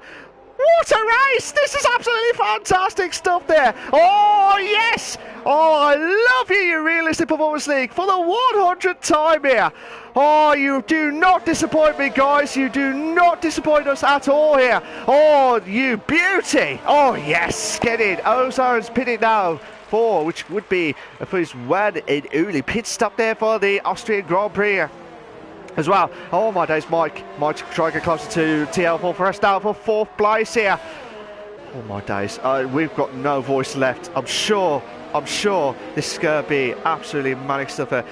What a race! This is absolutely fantastic stuff there. Oh, yes! Oh, I love you Realistic Performance League, for the 100th time here. Oh, you do not disappoint me, guys. You do not disappoint us at all here. Oh, you beauty. Oh, yes. Get in. Ozone's pitting now for, which would be for his one and only pit stop there for the Austrian Grand Prix as well. Oh my days, Mike trying to get closer to TL4S now for 4th place here. Oh my days, we've got no voice left. I'm sure this is going to be absolutely manic stuff here.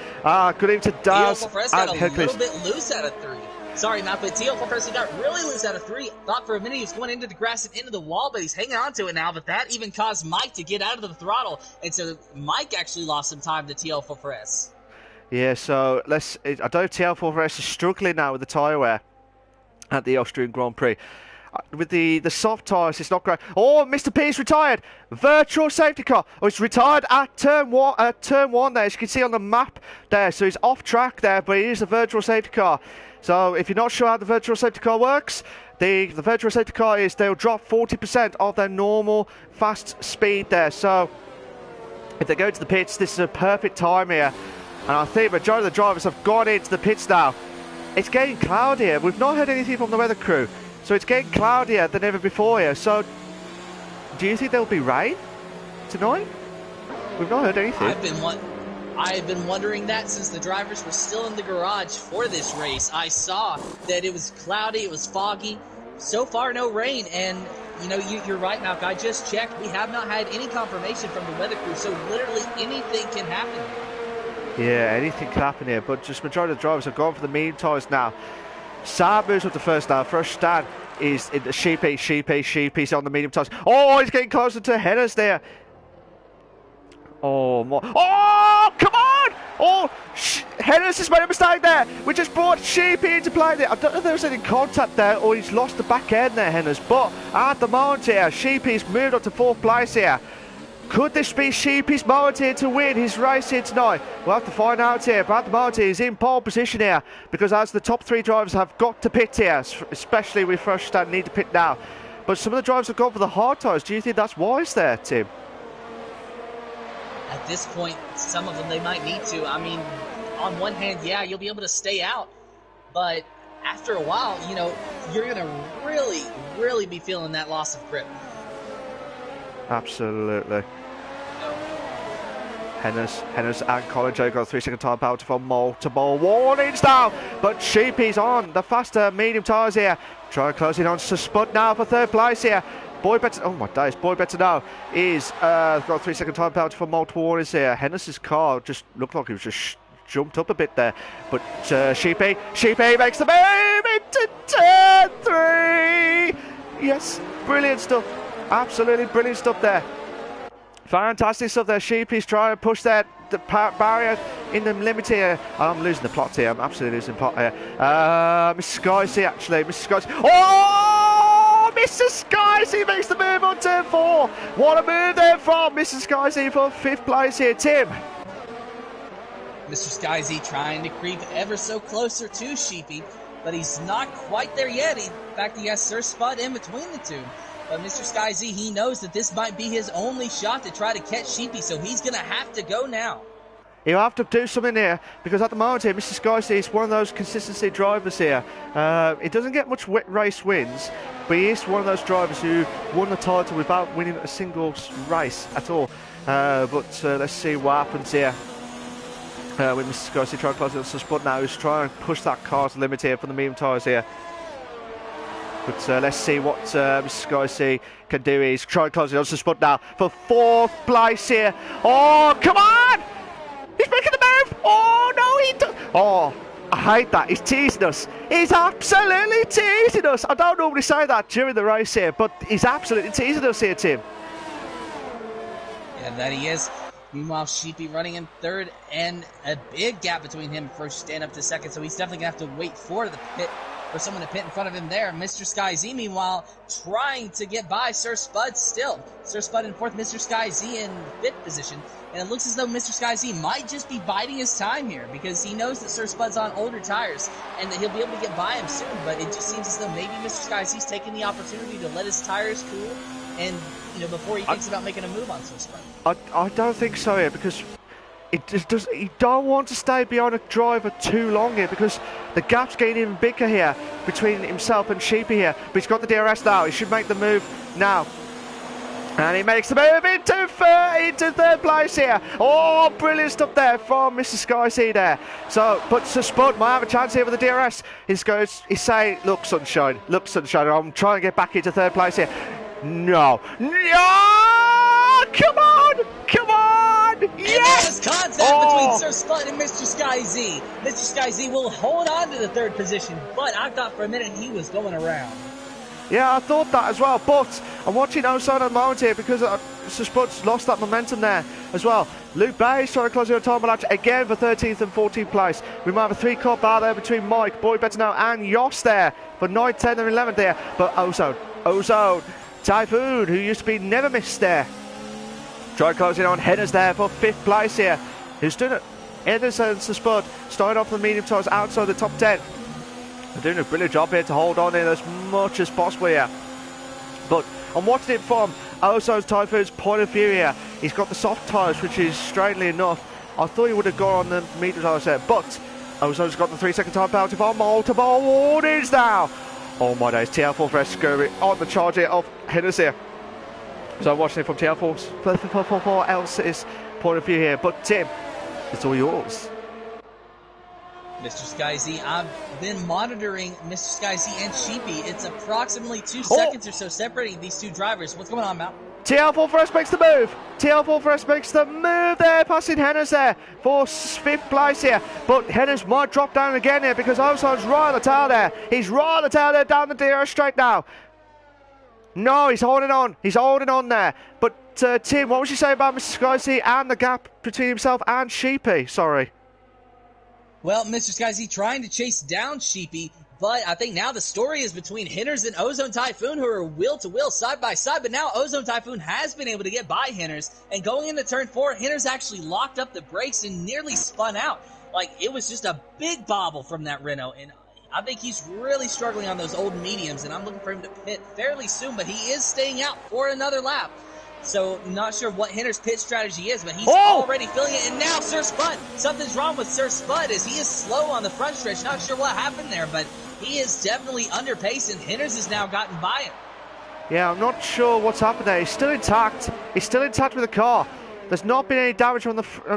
Good evening to Daz and Hercules. A little bit loose out of 3. Sorry, Matt, but TL4S got really loose out of 3. Thought for a minute he was going into the grass and into the wall, but he's hanging on to it now. But that even caused Mike to get out of the throttle, and so Mike actually lost some time to TL4S. Yeah, so I don't know if TL4S is struggling now with the tyre wear at the Austrian Grand Prix. With the soft tyres, it's not great. Oh, Mr. P is retired. Virtual safety car. Oh, he's retired at turn one there, as you can see on the map there. So he's off track there, but he is a virtual safety car. So if you're not sure how the virtual safety car works, the virtual safety car is they'll drop 40% of their normal fast speed there. So if they go to the pits, this is a perfect time here. And I think the majority of the drivers have gone into the pits now. It's getting cloudier. We've not heard anything from the weather crew. So it's getting cloudier than ever before here. So do you think there'll be rain tonight? We've not heard anything. I have been wondering that since the drivers were still in the garage for this race. I saw that it was cloudy, it was foggy. So far, no rain. And, you know, you're right, Malc. I just checked. We have not had any confirmation from the weather crew. So literally anything can happen. Yeah, anything can happen here, but just majority of the drivers have gone for the medium tyres now. Sab moves up to first now. First stand is in the Sheepy's on the medium tyres. Oh, he's getting closer to Hennes there. Oh, more. Oh, come on! Oh, Hennes has made a mistake there. We just brought Sheepy into play there. I don't know if there was any contact there or he's lost the back end there, Hennes. But at the moment here, Sheepy's moved up to 4th place here. Could this be Sheepy's moment here to win his race here tonight? We'll have to find out here. But at the moment he's in pole position here because as the top 3 drivers have got to pit here, especially with first stand need to pit now. But some of the drivers have gone for the hard tyres. Do you think that's wise there, Tim? At this point, some of them they might need to. I mean, on one hand, yeah, you'll be able to stay out. But after a while, you know, you're going to really, really be feeling that loss of grip. Absolutely. Hennes and Colin J got a 3-second time penalty for multiple warnings now. But Sheepy's on the faster medium tyres here. Trying to close in on Spud now for 3rd place here. Boy Better, oh my days, Boy Better now is got a 3-second time penalty for multiple warnings here. Hennes's car just looked like he was just jumped up a bit there. But Sheepy makes the move into turn 3. Yes, brilliant stuff. Absolutely brilliant stuff there. Fantastic stuff there. Sheepy's trying to push the barrier in the limit here. I'm losing the plot here. I'm absolutely losing the plot here. Mr. Skyzy actually. Mr. Skyzy. Oh! Mr. Skyzy makes the move on turn 4. What a move there from Mr. Skyzy for 5th place here. Tim. Mr. Skyzy trying to creep ever so closer to Sheepy, but he's not quite there yet. In fact, he has Sir Spud in between the two. But Mr. Skyzy, he knows that this might be his only shot to try to catch Sheepy, so he's going to have to go now. He'll have to do something here, because at the moment here, Mr. Skyzy is one of those consistency drivers here. He doesn't get much race wins, but he is one of those drivers who won the title without winning a single race at all. But let's see what happens here. With Mr. Skyzy trying to close it on Spud now, who's trying to push that car to the limit here for the medium tyres here. But let's see what Mr. Skyzy can do. He's trying to close it on Spud now for 4th place here. Oh, come on! He's making the move! Oh, no, he does. Oh, I hate that. He's teasing us. He's absolutely teasing us. I don't normally say that during the race here, but he's absolutely teasing us here, Tim. Yeah, that he is. Meanwhile, Sheepy running in 3rd, and a big gap between him first stand up to 2nd, so he's definitely going to have to wait for the pit, for someone to pit in front of him there. Mr. Skyzy, meanwhile, trying to get by Sir Spud still. Sir Spud in 4th, Mr. Skyzy in 5th position, and it looks as though Mr. Skyzy might just be biding his time here, because he knows that Sir Spud's on older tires, and that he'll be able to get by him soon, but it just seems as though maybe Mr. Skyzy's taking the opportunity to let his tires cool, and, you know, before he thinks about making a move on Sir Spud. I don't think so here, because it just does. You don't want to stay behind a driver too long here, because the gap's getting even bigger here between himself and Sheepy here. But he's got the DRS now. He should make the move now. And he makes the move into 3rd place here. Oh, brilliant stuff there from Mr. Skyzy there. So, but Sir Spud might have a chance here with the DRS. He's saying, look, sunshine, I'm trying to get back into 3rd place here. No. Come on! Yes! And there's contact between Sir Spud and Mr. Skyzy. Mr. Skyzy will hold on to the 3rd position, but I thought for a minute he was going around. Yeah, I thought that as well, but I'm watching outside at the moment here because Sir Spud's lost that momentum there as well. Luke Bayes trying to close the time match again for 13th and 14th place. We might have a 3-car bar there between Mike, Boy Better Now, and Yoss there for 9th, 10th, and 11th there. But Ozone, Typhoon, who used to be never missed there. Try closing on Hennes there for 5th place here. Who's doing it? Hennes and Sir Spud starting off the medium tyres outside the top 10. They're doing a brilliant job here to hold on in as much as possible here. But I'm watching it from Ozone's Typhoon's point of view here. He's got the soft tyres, which is strangely enough, I thought he would have gone on the medium tyres there. But Ozone's got the 3-second time penalty for multiple warnings now. Oh my days, TL4 for Scurry on the charge here of Hennes here. So I'm watching it from TL4's point of view here. But Tim, it's all yours. Mr. Skyzy, I've been monitoring Mr. Skyzy and Sheepy. It's approximately 2 seconds or so separating these two drivers. What's going on, Mal? TL4 for us makes the move. TL4 for us makes the move there, passing Hennes there for 5th place here. But Hennes might drop down again here because Ozon's right on the tail there. He's right on the tail there down the DRS straight now. No, he's holding on. He's holding on there. But Tim, what would you say about Mr. Skyzy and the gap between himself and Sheepy? Sorry. Well, Mr. Skyzy trying to chase down Sheepy, but I think now the story is between Henners and Ozone Typhoon, who are wheel to wheel, side by side. But now Ozone Typhoon has been able to get by Henners, and going into turn 4, Henners actually locked up the brakes and nearly spun out. Like, it was just a big bobble from that Renault, and I think he's really struggling on those old mediums, and I'm looking for him to pit fairly soon, but he is staying out for another lap. So, not sure what Henner's pit strategy is, but he's already feeling it. And now Sir Spud. Something's wrong with Sir Spud as he is slow on the front stretch. Not sure what happened there, but he is definitely under pace, and Henner's has now gotten by him. Yeah, I'm not sure what's happened there. He's still intact. He's still intact with the car. There's not been any damage on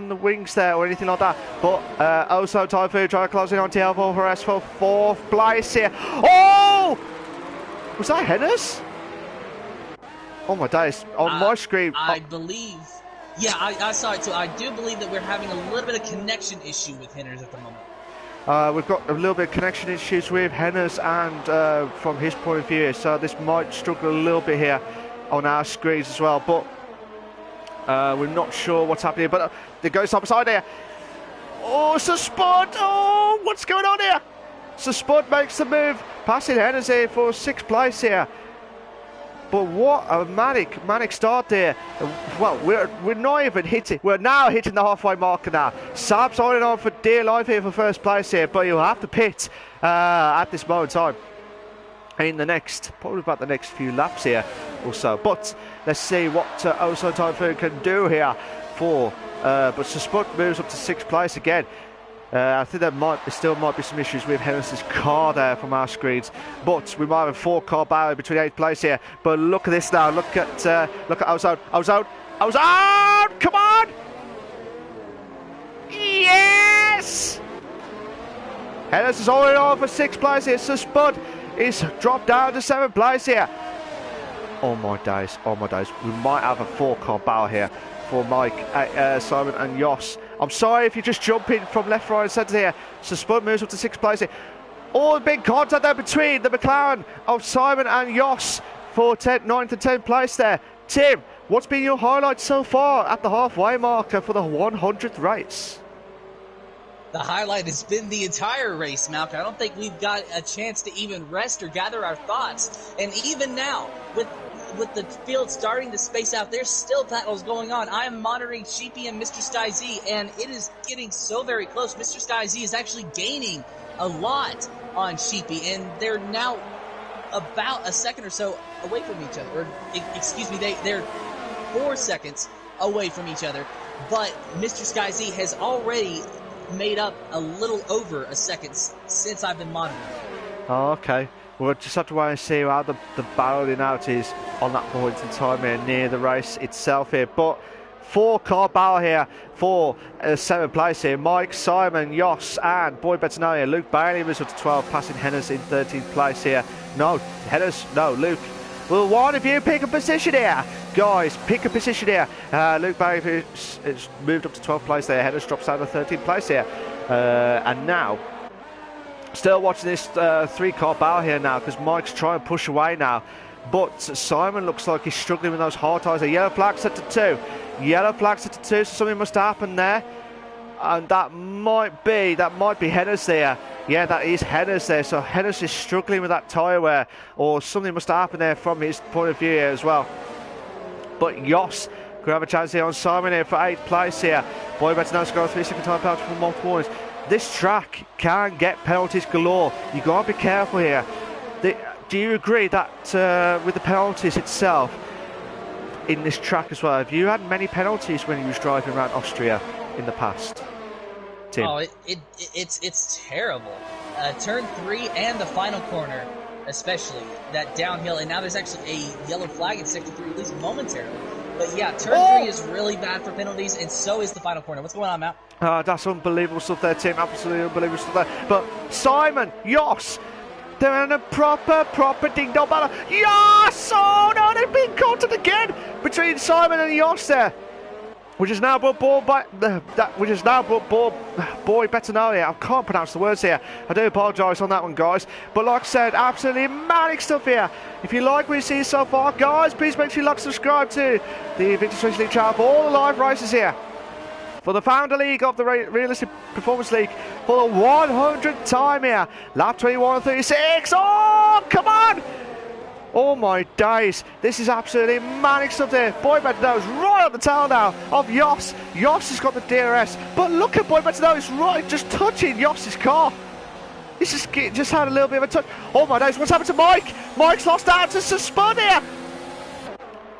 the wings there or anything like that. But also Typhoon trying to close in on TL4 for us for 4th place here. Oh! Was that Hennes? Oh my days. On my screen. I believe. Yeah, I saw it too. I do believe that we're having a little bit of connection issue with Henners at the moment. We've got a little bit of connection issues with Hennes and from his point of view. So this might struggle a little bit here on our screens as well. But we're not sure what's happening here. But there goes up side here. Oh, Spud. Oh, what's going on here? Spud makes the move. Passing Hennes here for 6th place here. But what a manic start there. Well, we're not even hitting. We're now hitting the halfway marker now. Sab's holding on for dear life here for 1st place here, but you'll have to pit at this moment in time. In the next, probably about the next few laps here or so. But let's see what Ozone Typhoon can do here for. But Spud moves up to 6th place again. I think there still might be some issues with Hennes's car there from our screens, but we might have a 4-car battle between 8th place here. But look at this now. Look at Ozone. Come on! Yes! Hennes is holding on for 6th place here. So Spud is dropped down to 7th place here. Oh my days! Oh my days! We might have a 4-car battle here for Mike, Simon and Jos. I'm sorry if you're just jumping from left, right and centre here. So Spud moves up to 6th place here. All the big contact there between the McLaren of Simon and Jos for 9th and 10th place there. Tim, what's been your highlight so far at the halfway marker for the 100th race? The highlight has been the entire race, Malc. I don't think we've got a chance to even rest or gather our thoughts. And even now, with the field starting to space out, there's still battles going on. I am monitoring Sheepy and Mr. Sky Z, and it is getting so very close. Mr. Sky Z is actually gaining a lot on Sheepy, and they're now about a second or so away from each other. Or, excuse me, they're 4 seconds away from each other. But Mr. Sky Z has already made up a little over a second since I've been monitoring. Oh, okay. We'll just have to wait and see how the battling out is on that point in time here near the race itself here. But 4-car battle here for 7th place here. Mike, Simon, Jos and Boy Betanoia. Luke Bailey was up to 12, passing Hennes in 13th place here. No, Hennes, no, Luke. Will one of you pick a position here? Guys, pick a position here. Luke Bailey has moved up to 12th place there. Hennes drops down to 13th place here. And now, still watching this 3-car battle here now because Mike's trying to push away now. But Simon looks like he's struggling with those hard tyres. A yellow flag set to 2. Yellow flag set to 2, so something must happen there. And that might be Hennes there. Yeah, that is Hennes there. So Hennes is struggling with that tyre wear, or something must happen there from his point of view here as well. But Jos could have a chance here on Simon here for 8th place here. Boy Betanoia got a 3-second time penalty for multiple warnings. This track can get penalties galore. You got to be careful here. Do you agree that with the penalties itself in this track as well, have you had many penalties when you was driving around Austria in the past, Tim? Oh, it's terrible. Turn 3 and the final corner, especially that downhill, and now there's actually a yellow flag in sector 3, at least momentarily. But yeah, turn 3 is really bad for penalties, and so is the final corner. What's going on, Matt? That's unbelievable stuff there, Tim. Absolutely unbelievable stuff there. But Simon, Jos, They're in a proper ding-dong battle. Yes! Oh no, they've been caught again between Simon and Jos there. Which is now Boy Betanoia. I can't pronounce the words here. I do apologise on that one, guys. But like I said, absolutely manic stuff here. If you like what you see so far, guys, please make sure you like and subscribe to the Invictus Racing League channel for all the live races here. For the Founder League of the Realistic Performance League for the 100th time here. Lap 21 and 36. Oh, come on! Oh my days, this is absolutely manic stuff there. Boy Betano's right on the tail now of Jos. Jos has got the DRS, but look at Boy Betano, it's right, just touching Jos's car. He's just had a little bit of a touch. Oh my days, what's happened to Mike? Mike's lost out to Spud here.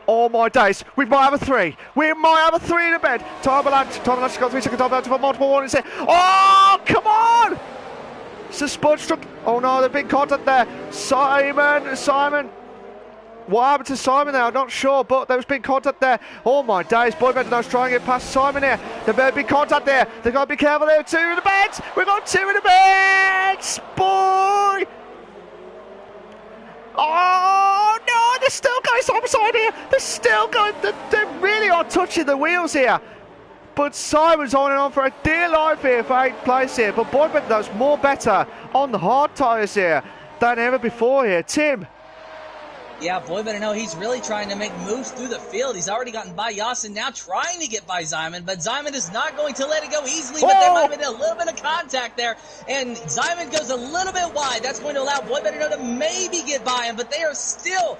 Oh my days, we might have a 3. We might have a 3 in the bed. Time Avalanche has got 3 seconds time out for multiple warnings here. Oh, come on! Spud struck. Oh no, they've been contact there. Simon. What happened to Simon there? I'm not sure, but there was big contact there. Oh my days, Boy Betano's trying to get past Simon here. There better be contact there. They've got to be careful there. 2 in the beds. We've got 2 in the beds. Boy. Oh no, they're still going side by side here. They're still going. They really are touching the wheels here. But Simon's on and on for a dear life here for 8th place here. But Boy Betano's more better on the hard tyres here than ever before here. Tim. Yeah, Boy Betano, he's really trying to make moves through the field. He's already gotten by Jos and now trying to get by Simon, but Simon is not going to let it go easily, but there might have been a little bit of contact there, and Simon goes a little bit wide. That's going to allow Boy Betano to maybe get by him, but they are still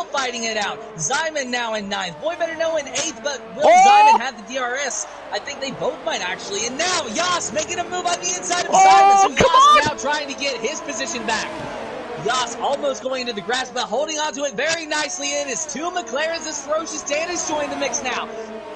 fighting it out. Simon now in 9th, Boy Betano in 8th, but will Simon have the DRS? I think they both might actually, and now Jos making a move on the inside of Simon, so Jos now trying to get his position back. Jos almost going into the grass, but holding on to it very nicely. It is 2 McLarens as Ferocious Dan has joined the mix now.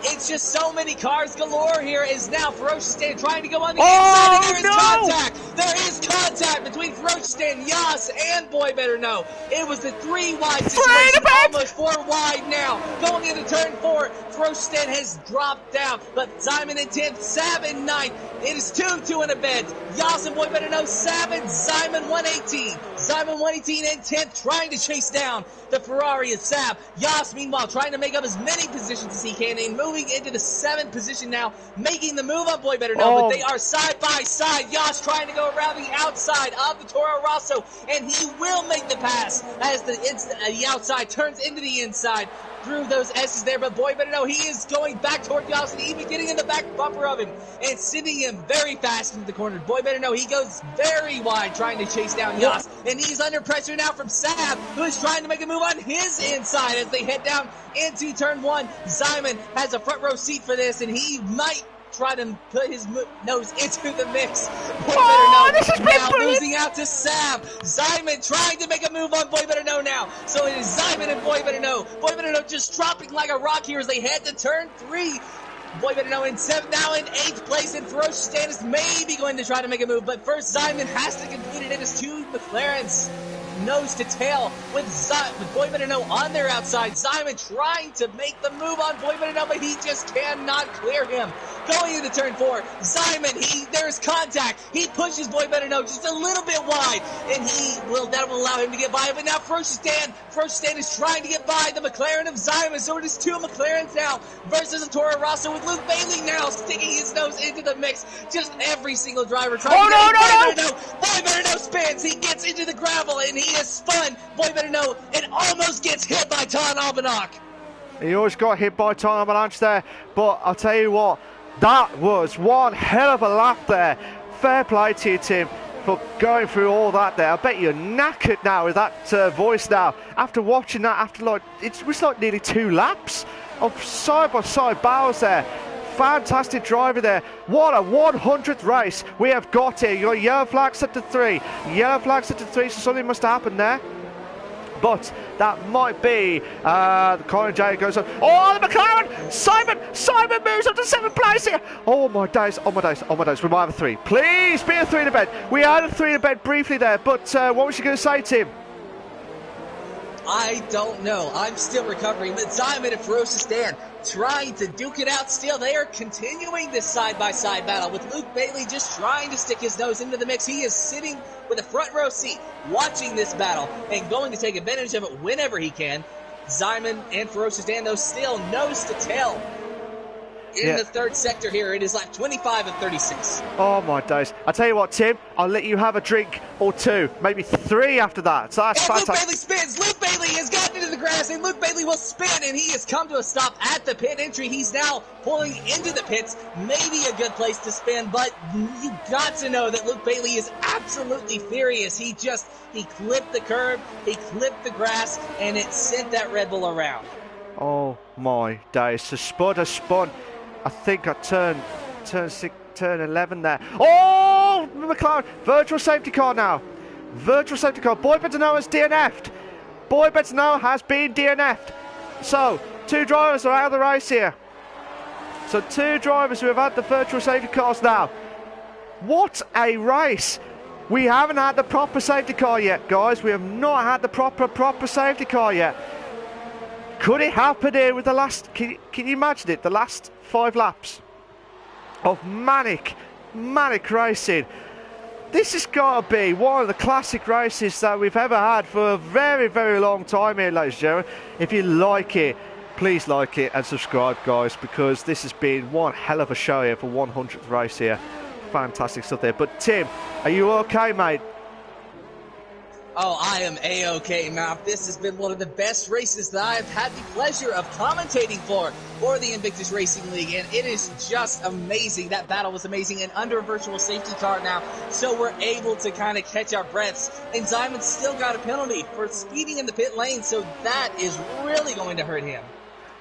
It's just so many cars galore here. Is now Ferocious Dan trying to go on the inside, and there is contact. There is contact between Ferocious Dan, Jos, and Boy Betano. It was the 3 wide situation, almost 4 wide now. Going into turn 4, Ferocious Dan has dropped down, but Simon in 10th, Sab in 9th. It is 2 in a bed. Jos and Boy Betano, Sab, Simon 118. Simon 118 in 10th, trying to chase down the Ferrari of Sab. Jos, meanwhile, trying to make up as many positions as he can, and moving into the 7th position now, making the move on Boy Betano, but they are side by side. Jos trying to go around the outside of the Toro Rosso, and he will make the pass as the outside turns into the inside through those S's there, but Boy Betano, he is going back toward Jos and even getting in the back bumper of him and sending him very fast into the corner. Boy Betano, he goes very wide trying to chase down Jos, and he's under pressure now from Sab, who is trying to make a move on his inside as they head down into turn 1. Simon has a front row seat for this, and he might try to put his nose into the mix. Boy Betano now losing out to Sab. Simon trying to make a move on Boy Betano now. So it is Simon and Boy Betano. Boy Betano just dropping like a rock here as they head to turn 3. Boy Betano in 7th, now in 8th place, and Ferocious Dan is maybe going to try to make a move, but first Simon has to complete it. It is 2 McLarens nose to tail with Boy Betano on their outside. Simon trying to make the move on Boy Betano, but he just cannot clear him. Going into turn 4, Simon, there's contact. He pushes Boy Betano just a little bit wide, and that will allow him to get by. But now Ferocious Dan is trying to get by the McLaren of Simon, so it is 2 McLarens now versus a Toro Rosso with Luke Bailey now sticking his nose into the mix. Just every single driver trying to get Boy Betano spins. He gets into the gravel, and he is spun. Boy Betano, it almost gets hit by Ton Albanach. He always got hit by Ton Avalanche there, but I'll tell you what, that was one hell of a lap there. Fair play to you, Tim, for going through all that there. I bet you're knackered now with that voice now. After watching that, it was like nearly 2 laps of side-by-side battles there. Fantastic driver there. What a 100th race we have got here. You got yellow flag set to 3. Yellow flag set to 3, so something must have happened there. But that might be the Colin J goes on. Oh, the McLaren! Simon moves up to 7th place here. Oh my days, oh my days, oh my days. We might have a 3. Please be a 3 in the bed. We had a 3 in the bed briefly there, but what was you going to say, Tim? I don't know. I'm still recovering. But Simon and Ferocious Dan trying to duke it out still. They are continuing this side-by-side battle with Luke Bailey just trying to stick his nose into the mix. He is sitting with a front row seat watching this battle and going to take advantage of it whenever he can. Simon and Ferocious Dan, though, still nose to tail in the third sector here. It is lap 25 and 36. Oh my days. I tell you what, Tim, I'll let you have a drink or two, maybe three after that. So that's and fantastic. Luke Bailey spins. Luke Bailey has gotten into the grass, and Luke Bailey will spin, and he has come to a stop at the pit entry. He's now pulling into the pits. Maybe a good place to spin, but you got to know that Luke Bailey is absolutely furious. He clipped the curb, he clipped the grass, and it sent that Red Bull around. Oh my days. So Spud has spun. I think I turned 11 there. Oh, McLaren. Virtual safety car now. Virtual safety car. Boy Betano has DNF'd. Boy Betano has been DNF'd. So, 2 drivers are out of the race here. So, 2 drivers who have had the virtual safety cars now. What a race. We haven't had the proper safety car yet, guys. We have not had the proper safety car yet. Could it happen here with the last... Can you imagine it? The last 5 laps of manic racing. This has got to be one of the classic races that we've ever had for a very, very long time here, ladies and gentlemen. If you like it, please like it and subscribe, guys, because this has been one hell of a show here for 100th race here. Fantastic stuff there. But Tim, are you okay, mate? Oh, I am A-OK, now. This has been one of the best races that I have had the pleasure of commentating for the Invictus Racing League, and it is just amazing. That battle was amazing, and under a virtual safety car now, so we're able to kind of catch our breaths. And Simon still got a penalty for speeding in the pit lane, so that is really going to hurt him.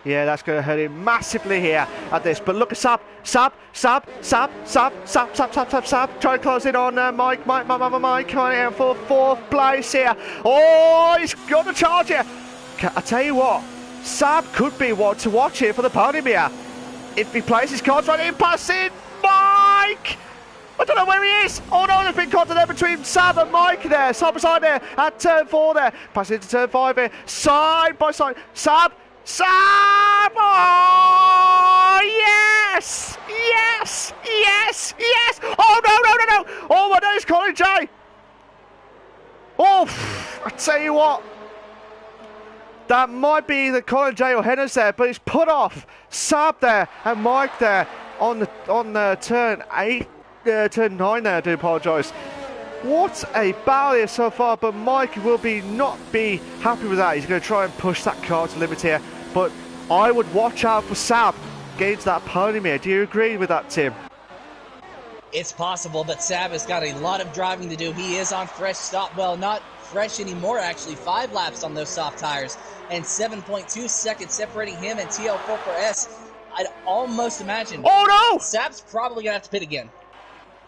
Yeah, that's going to hurt him massively here at this. But look at Sab. Sab. Try to close in on Mike coming in for 4th place here. Oh, he's got a charge here. I tell you what, Sab could be one to watch here for the podium here. If he plays his cards right in, passing Mike. I don't know where he is. Oh no, there's been contact there between Sab and Mike there. Side by side there at turn 4 there. Passing into turn 5 here. Side by side. Sab. Oh, yes! Yes! Yes! Yes! Oh, no! Oh, my days, Colin J! Oh, I tell you what. That might be the Colin J or Hennes there, but he's put off Sab there and Mike there on the turn 8, turn 9 there, I do apologise. What a battle here so far, but Mike will not be happy with that. He's going to try and push that car to limit here, but I would watch out for Sab getting to that podium here. Do you agree with that, Tim? It's possible, but Sab has got a lot of driving to do. He is on fresh stop. Well, not fresh anymore, actually. 5 laps on those soft tires, and 7.2 seconds separating him and TL44S. I'd almost imagine. Oh, no! Sab's probably going to have to pit again.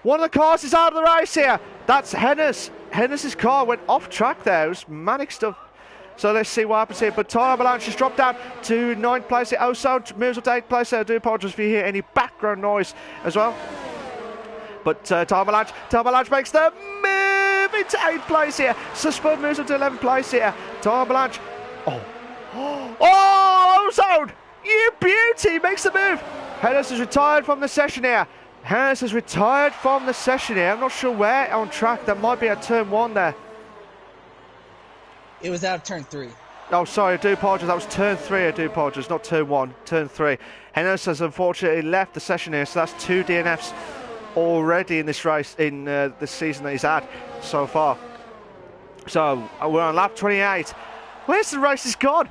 One of the cars is out of the race here. That's Hennes. Hennes' car went off track there. It was manic stuff. So let's see what happens here. But Time Avalanche has dropped down to 9th place here. Also moves up to 8th place there. I do apologise if you hear any background noise as well. But Time Avalanche makes the move into 8th place here. So Spud moves up to 11th place here. Time Avalanche. Oh, Ozone! You beauty! Makes the move. Hennes has retired from the session here. Hennes has retired from the session here. I'm not sure where on track. That might be at turn 1 there. It was out of turn 3. Oh, sorry, I do apologise. That was turn 3, I do apologise. Not turn 1, turn 3. Hennes has unfortunately left the session here, so that's 2 DNFs already in this race, in this season that he's had so far. So, we're on lap 28. Where's the race has gone?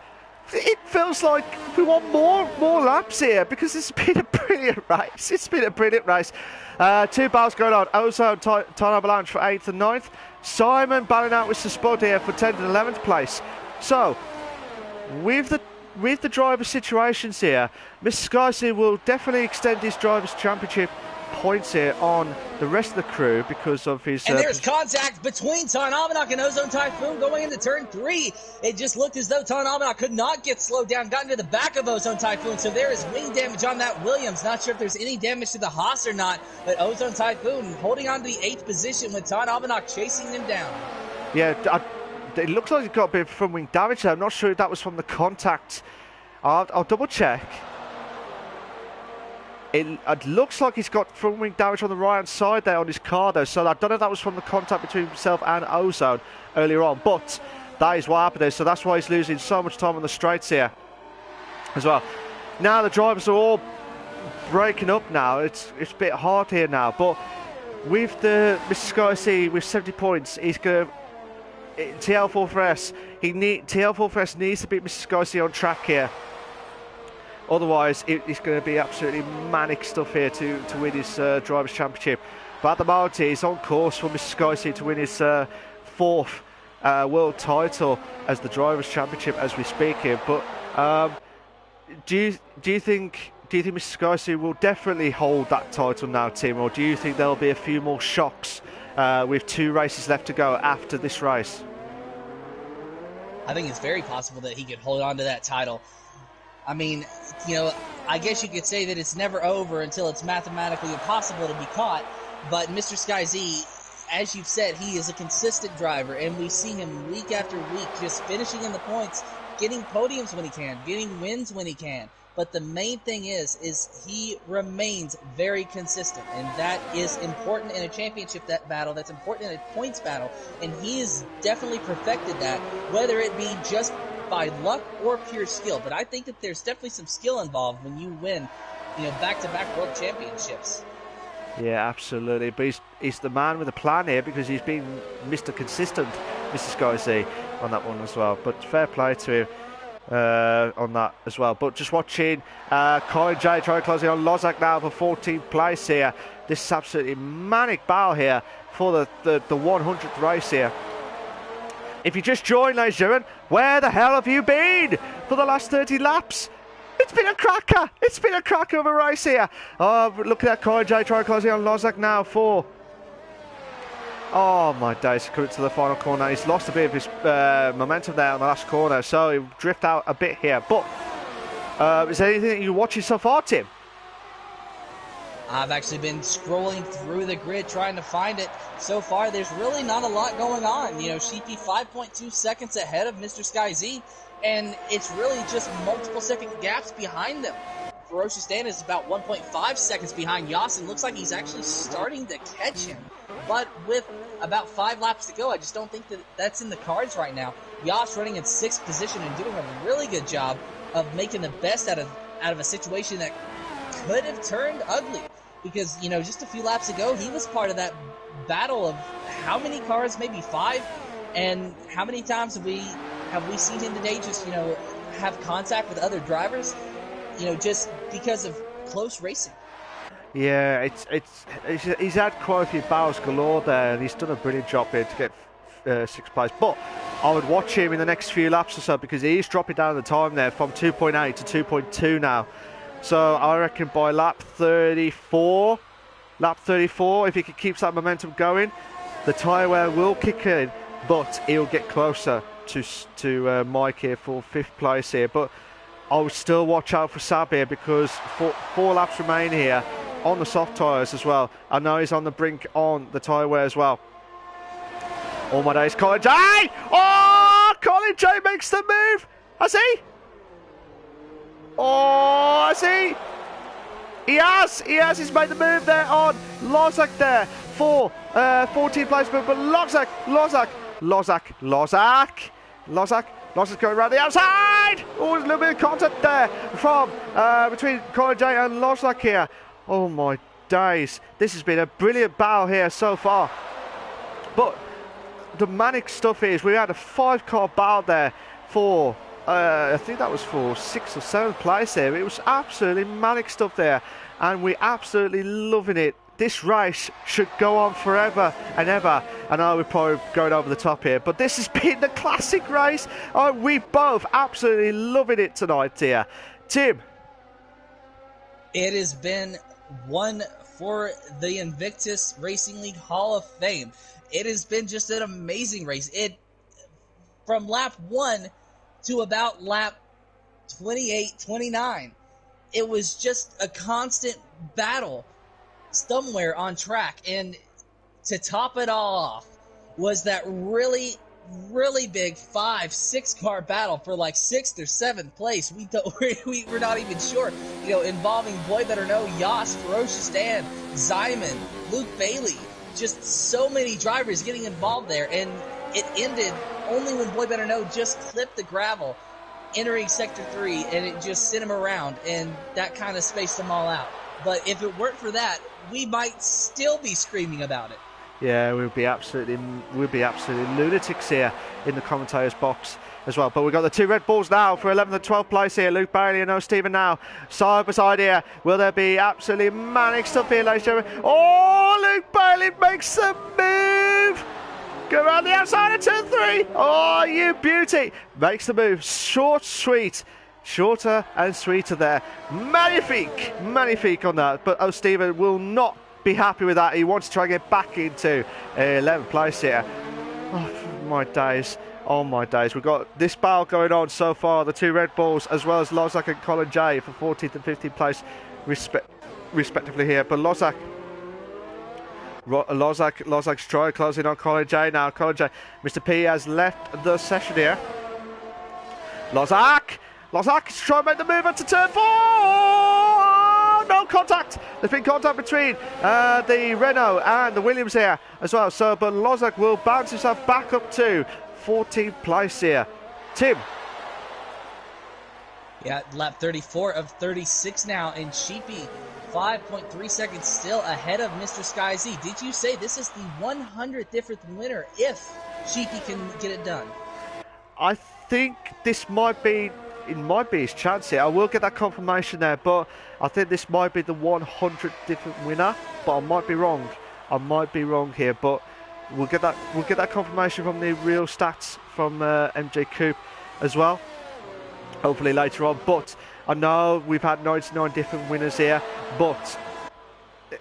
It feels like we want more laps here, because it's been a brilliant race. It's been a brilliant race. 2 battles going on. Ozone, Time Avalanche for 8th and 9th. Simon battling out with Spud here for 10th and 11th place. So, with the driver situations here, Mr. Skysi will definitely extend his driver's championship points here on the rest of the crew because of his... And there's contact between Ton Almanac and Ozone Typhoon going into turn 3. It just looked as though Ton Almanac could not get slowed down, got into the back of Ozone Typhoon, so there is wing damage on that Williams. Not sure if there's any damage to the Haas or not, but Ozone Typhoon holding on to the 8th position with Ton Almanac chasing him down. Yeah, it looks like he's got a bit of front wing damage there. I'm not sure if that was from the contact. I'll double check. It looks like he's got front wing damage on the right hand side there on his car though, so I don't know if that was from the contact between himself and Ozone earlier on, but that is what happened there, so that's why he's losing so much time on the straights here as well. Now the drivers are all breaking up now. It's a bit hard here now, but with the Mr. Sky C with 70 points, he's going to TL4FS. TL4FS needs to beat Mr. Sky C on track here. Otherwise, it's going to be absolutely manic stuff here to win his Drivers' Championship. But at the moment, he's on course for Mr. Sky C to win his fourth world title as the Drivers' Championship as we speak here. But do you think Mr. Sky C will definitely hold that title now, Tim, or do you think there'll be a few more shocks with 2 races left to go after this race? I think it's very possible that he could hold on to that title. I mean, you know, I guess you could say that it's never over until it's mathematically impossible to be caught. But Mr. Sky Z, as you've said, he is a consistent driver, and we see him week after week just finishing in the points, getting podiums when he can, getting wins when he can. But the main thing is he remains very consistent, and that is important in a championship battle. That's important in a points battle, and he has definitely perfected that, whether it be just by luck or pure skill. But I think that there's definitely some skill involved when you win, you know, back-to-back world championships. Yeah, absolutely. But he's the man with a plan here because he's been Mr. Consistent, Mr. Sky Z, on that one as well. But fair play to him on that as well. But just watching Colin J trying to close in on Lozak now for 14th place here. This is absolutely manic battle here for the 100th race here. If you just joined, ladies and gentlemen, where the hell have you been for the last 30 laps? It's been a cracker. It's been a cracker of a race here. Oh, look at that Corey J trying to close in on Lozak now for... Oh my days, coming to the final corner. He's lost a bit of his momentum there on the last corner, so he'll drift out a bit here. But is there anything that you're watching so far, Tim? I've actually been scrolling through the grid trying to find it. So far, there's really not a lot going on. You know, Sheepy 5.2 seconds ahead of Mr. Sky Z, and it's really just multiple second gaps behind them. Ferocious Dan is about 1.5 seconds behind Yasin. Looks like he's actually starting to catch him. But with about 5 laps to go, I just don't think that that's in the cards right now. Yas running in 6th position and doing a really good job of making the best out of a situation that could have turned ugly. Because, you know, just a few laps ago, he was part of that battle of how many cars, maybe 5, and how many times have we seen him today just, you know, have contact with other drivers, you know, just because of close racing. Yeah, he's had quite a few battles galore there, and he's done a brilliant job here to get 6th place. But I would watch him in the next few laps or so because he's dropping down the time there from 2.8 to 2.2 now. So I reckon by lap 34, if he keeps that momentum going, the tyre wear will kick in, but he'll get closer to Mike here for 5th place here. But I would still watch out for Sab here because 4 laps remain here on the soft tyres as well. I know he's on the brink on the tyre wear as well. All my days, Colin J! Oh, Colin J makes the move! Has he? Oh, has he? He has. He's made the move there on Lozak there for 14th placement. But Lozak's going around the outside. Oh, there's a little bit of contact there from between Colin J and Lozak here. Oh my days. This has been a brilliant battle here so far. But the manic stuff is we had a 5-car battle there for... I think that was for 6th or 7th place there. It was absolutely manic stuff there, and we're absolutely loving it. This race should go on forever and ever. I know we're probably going over the top here, but this has been the classic race. We both absolutely loving it tonight here. Tim? It has been one for the Invictus Racing League Hall of Fame. It has been just an amazing race. From lap 1 to about lap 28, 29. It was just a constant battle somewhere on track. And to top it all off was that really really big 5-6 car battle for like 6th or 7th place. We're not even sure. You know, involving Boy Better Know, Yas, Ferocious Dan, Zyman, Luke Bailey. Just so many drivers getting involved there, and it ended only when Boy Better Know just clipped the gravel entering Sector 3, and it just sent him around, and that kind of spaced them all out. But if it weren't for that, we might still be screaming about it. Yeah, we'd be absolutely lunatics here in the commentators' box as well. But we've got the 2 Red Bulls now for 11th and 12th place here. Luke Bailey and Stephen now side by side here. Will there be absolutely manic stuff here, ladies and gentlemen? Oh, Luke Bailey makes the move. Go around the outside of turn 3. Oh, you beauty. Makes the move. Short, sweet. Shorter and sweeter there. Magnifique on that. But Stephen will not be happy with that. He wants to try and get back into 11th place here. Oh my days. We've got this battle going on so far. The 2 Red Bulls as well as Lozak and Colin J for 14th and 15th place respectively here. But Lozak's trying to close in on Colin J now. Colin J. Mr. P has left the session here. Lozak is trying to make the move onto turn 4. No contact. There's been contact between the Renault and the Williams here as well. So, but Lozak will bounce himself back up to 14th place here. Tim. Yeah, lap 34 of 36 now, and Sheepy 5.3 seconds still ahead of Mr. Sky Z. Did you say this is the 100th difference winner if Sheepy can get it done? I think this might be his chance here. I will get that confirmation there, but I think this might be the 100th different winner, but I might be wrong. Here, but we'll get that confirmation from the real stats from MJ Coupe as well, hopefully later on. But I know we've had 99 different winners here, but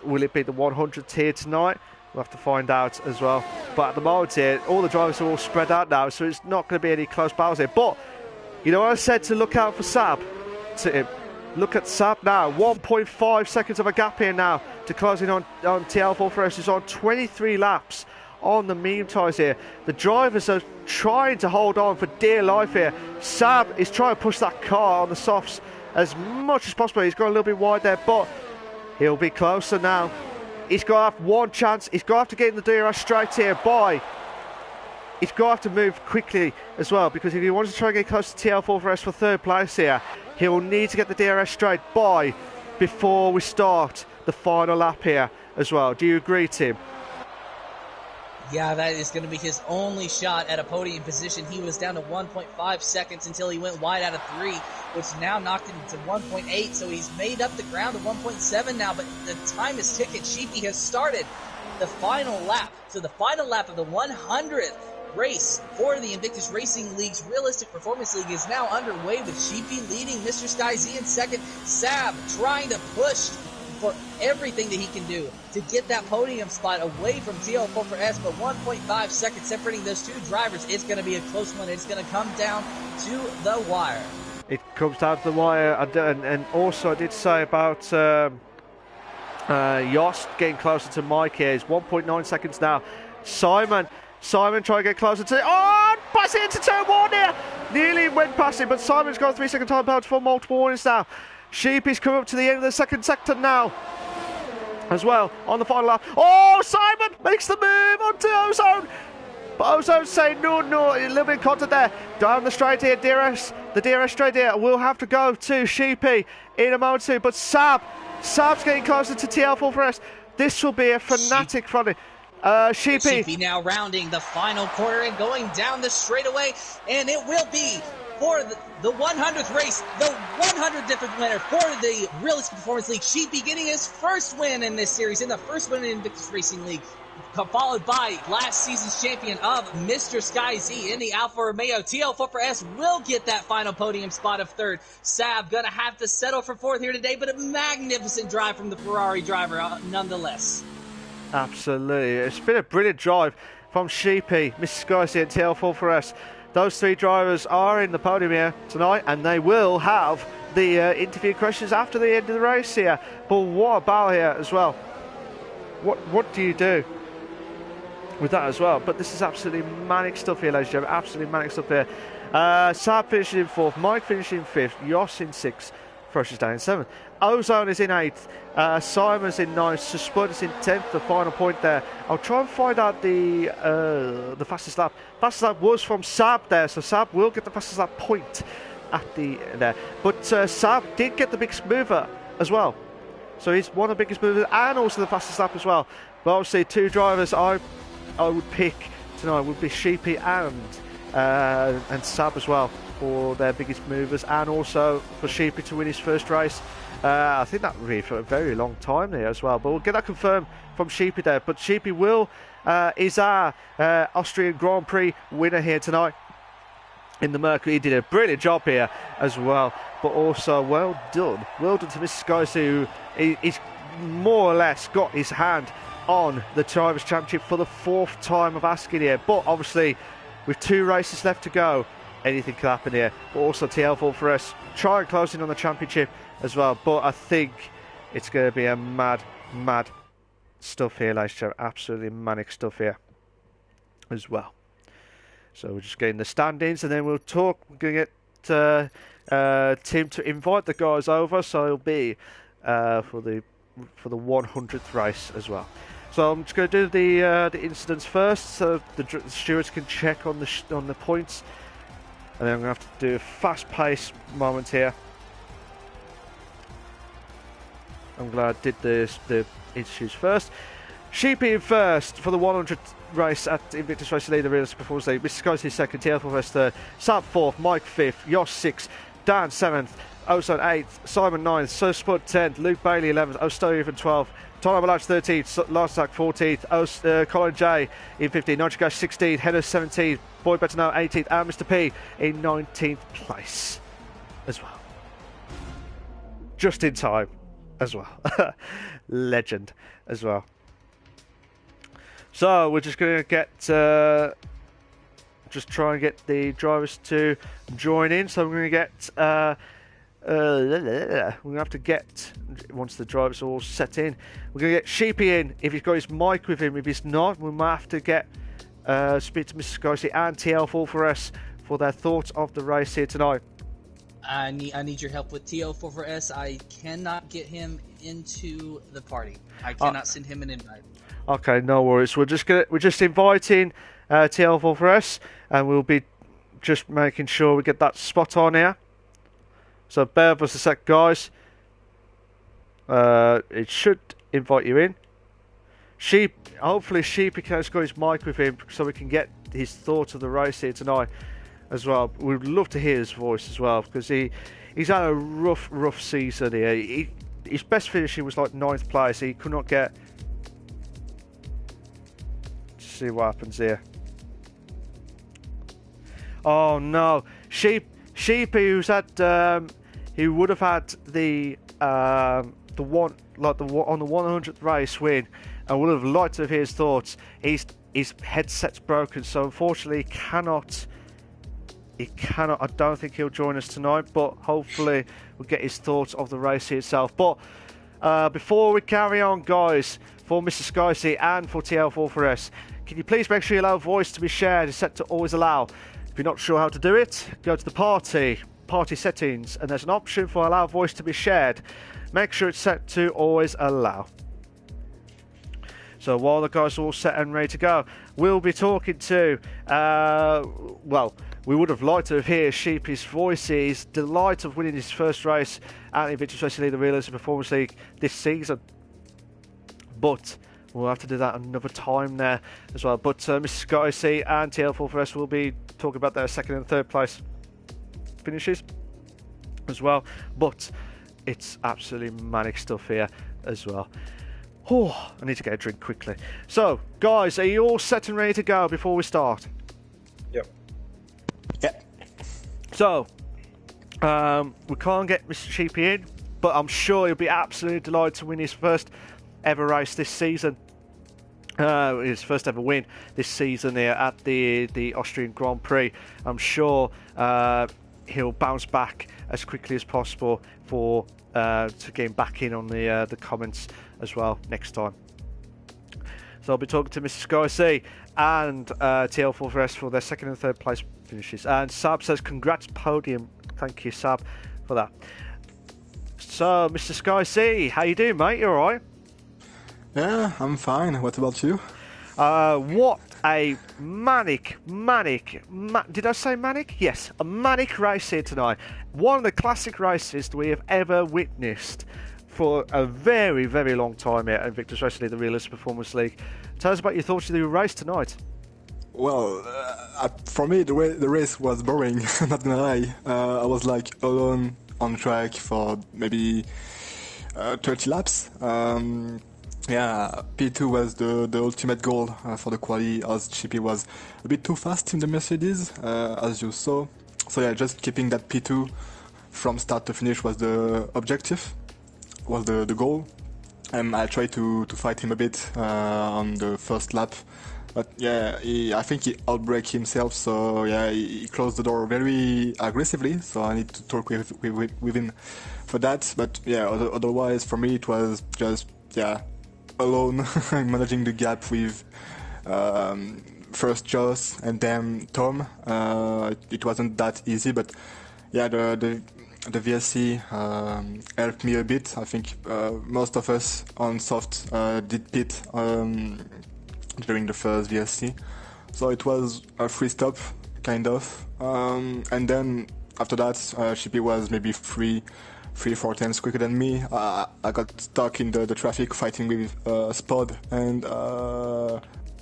will it be the 100th here tonight? We'll have to find out as well. But at the moment here, all the drivers are all spread out now, so it's not going to be any close battles here. But you know what I said to look out for Sab? Look at Sab now. 1.5 seconds of a gap here now to closing on TL4 for us. He's on 23 laps on the medium tyres here. The drivers are trying to hold on for dear life here. Sab is trying to push that car on the softs as much as possible. He's got a little bit wide there, but he'll be closer now. He's got to have one chance. He's got to have to get in the DRS straight here by... He's got to have to move quickly as well, because if he wants to try and get close to TL4 for us for 3rd place here, he'll need to get the DRS straight by before we start the final lap here as well. Do you agree, Tim? Yeah, that is going to be his only shot at a podium position. He was down to 1.5 seconds until he went wide out of 3, which now knocked him to 1.8. So he's made up the ground to 1.7 now, but the time is ticking. Sheepy has started the final lap. So the final lap of the 100th race for the Invictus Racing League's Realistic Performance League is now underway, with Sheepy leading, Mr. Sky Z in second, Sab trying to push for everything that he can do to get that podium spot away from TL4S, but 1.5 seconds separating those 2 drivers. It's going to be a close one. It's going to come down to the wire. It comes down to the wire, and also I did say about Yost getting closer to Mike here. It's 1.9 seconds now. Simon trying to get closer to... Oh, passing into turn 1 here. Nearly went past him, but Simon's got a 3-second time penalty for multiple warnings now. Sheepy's come up to the end of the 2nd sector now as well on the final lap. Oh, Simon makes the move onto Ozone. But Ozone's saying no, a little bit of contact there. Down the straight here, the DRS straight here will have to go to Sheepy in a moment too. But Sab's getting closer to TL4S. This will be a fanatic front. Sheepy now rounding the final corner and going down the straightaway, and it will be for the 100th race, the 100th difference winner for the Realistic Performance League. Sheepy getting his first win in this series, and the first win in Invictus Racing League, followed by last season's champion of Mr. Sky Z in the Alfa Romeo. TL4S will get that final podium spot of 3rd. Sab gonna have to settle for 4th here today, but a magnificent drive from the Ferrari driver nonetheless. Absolutely. It's been a brilliant drive from Sheepy, Mr. Sky Z and TL4S. Those 3 drivers are in the podium here tonight, and they will have the interview questions after the end of the race here. But what a battle here as well. What do you do? with that as well. But this is absolutely manic stuff here, ladies and gentlemen. Absolutely manic stuff here. Sab finishing in 4th, Mike finishing in 5th, Jos in 6th, Fresh is down in 7th. Ozone is in 8th, Simon's in 9th, Suspud is in 10th, the final point there. I'll try and find out the fastest lap. Fastest lap was from Sab there, so Sab will get the fastest lap point at the there. But Sab did get the biggest mover as well. So he's one of the biggest movers and also the fastest lap as well. But obviously 2 drivers I would pick tonight would be Sheepy and Sab as well for their biggest movers, and also for Sheepy to win his first race. I think that would be for a very long time there as well, but we'll get that confirmed from Sheepy there. But Sheepy is our Austrian Grand Prix winner here tonight in the Mercury. He did a brilliant job here as well, but also well done to Mr. Skies, who he's more or less got his hand on the Drivers' Championship for the 4th time of asking here. But obviously with 2 races left to go, anything can happen here. But also TL4FS try and close in on the championship as well. But I think it's going to be a mad stuff here, ladies and gentlemen. Absolutely manic stuff here as well. So we're just getting the standings, and then we'll talk. We're going to get Tim to invite the guys over, so it'll be for the 100th race as well. So I'm just going to do the incidents first, so the stewards can check on the points, and then I'm going to have to do a fast-paced moment here. I'm glad I did the issues first. Sheepy in first for the 100th race at Invictus Racing League, the Realistic Performance League. Mr. Skies is second, TL4FS third, Sab 4th, Mike 5th, Jos 6th, Dan 7th, Ozone 8th, Simon 9th, So Spud 10th, Luke Bailey 11th, Ostoyev in 12th, Tyler Malach 13th, Lars Sack 14th, Colin J in 15th, Nigel Gash 16th, Henner 17th, Boyd Better Know 18th, and Mr. P in 19th place as well. Just in time as well. Legend as well. So we're just going to get just try and get the drivers to join in. So we're going to get we're going to have to get, once the drivers are all set in, we're going to get Sheepy in if he's got his mic with him. If he's not, we might have to get speak to Mr. Scorsese and TL4FS for their thoughts of the race here tonight. I need your help with TL4FS. I cannot get him into the party. I cannot send him an invite. Okay, no worries. We're just inviting TL4FS, and we'll be just making sure we get that spot on here. So bear with us a sec, guys. It should invite you in. Hopefully Sheepy has got his mic with him, so we can get his thoughts of the race here tonight as well. We'd love to hear his voice as well, because he's had a rough season here. His best finishing was like 9th place. He could not get. Let's see what happens here. Oh no, Sheepy, who's had he would have had the one on the 100th race win, and would have liked to hear his thoughts. His headset's broken, so unfortunately he cannot. I don't think he'll join us tonight, but hopefully we'll get his thoughts of the race itself. But before we carry on, guys, for Mr. Skycy and for TL4FS, can you please make sure you allow voice to be shared? It's set to always allow. If you're not sure how to do it, go to the party settings, and there's an option for allow voice to be shared. Make sure it's set to always allow. So while the guys are all set and ready to go, we'll be talking to, we would have liked to hear Sheepy's voice, his delight of winning his first race at the Invictus Racing League, the Realistic Performance League this season. But we'll have to do that another time there as well. But Mr. Scotty C and TL4FS will be talking about their 2nd and 3rd place finishes as well. But it's absolutely manic stuff here as well. Oh, I need to get a drink quickly. So, guys, are you all set and ready to go before we start? Yep. So, we can't get Mr. Sheepy in, but I'm sure he'll be absolutely delighted to win his first ever race this season. His first ever win this season here at the Austrian Grand Prix. I'm sure he'll bounce back as quickly as possible to get back in on the comments as well next time. So I'll be talking to Mr. Sky C and TL4S for their second and third place finishes. And Sab says, congrats podium. Thank you, Sab, for that. So, Mr. Sky C, how you doing, mate? You alright? Yeah, I'm fine. What about you? What a did I say manic? Yes, a manic race here tonight. One of the classic races that we have ever witnessed for a very, very long time here at Invictus Racing League, the Realist Performance League. Tell us about your thoughts of the race tonight. Well, for me, the race was boring, not gonna lie. I was like alone on track for maybe 30 laps. P2 was the ultimate goal for the quali, as Chippy was a bit too fast in the Mercedes, as you saw. So yeah, just keeping that P2 from start to finish was the objective, was the goal. I tried to fight him a bit on the first lap, but yeah, I think he outbraked himself. So yeah, he closed the door very aggressively. So I need to talk with him for that. But yeah, otherwise for me it was just alone managing the gap with first Joss and then Tom. It wasn't that easy, but yeah, the VSC helped me a bit. I think most of us on soft did pit during the first VSC, so it was a free stop kind of, and then after that Chippy was maybe 3-4 tenths quicker than me. I got stuck in the traffic fighting with Spod and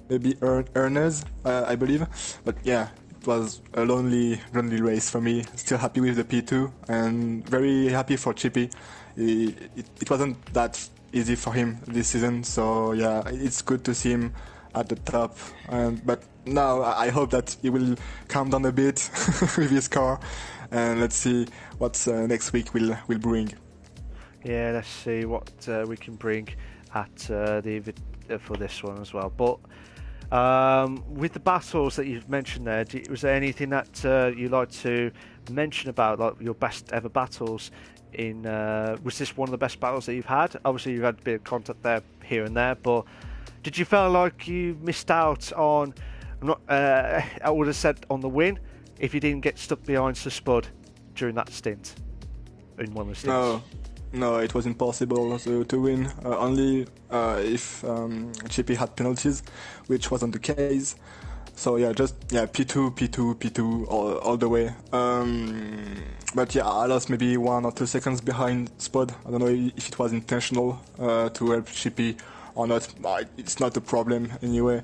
maybe Ernest, I believe. But yeah, it was a lonely race for me. Still happy with the P2 and very happy for Chippy. It wasn't that easy for him this season, so yeah, it's good to see him at the top. But now I hope that he will calm down a bit with his car. And let's see what next week will bring. Yeah, let's see what we can bring at for this one as well. But with the battles that you've mentioned there, was there anything that you'd like to mention about, like your best ever battles? Was this one of the best battles that you've had? Obviously, you've had a bit of contact there, here and there, but did you feel like you missed out on? I would have said on the win, if you didn't get stuck behind Sir Spud during that stint, in one of the stints. No, it was impossible to win, only if Chippy had penalties, which wasn't the case. So yeah, P2 all the way. But yeah, I lost maybe 1 or 2 seconds behind Spud. I don't know if it was intentional to help Chippy or not. It's not a problem anyway.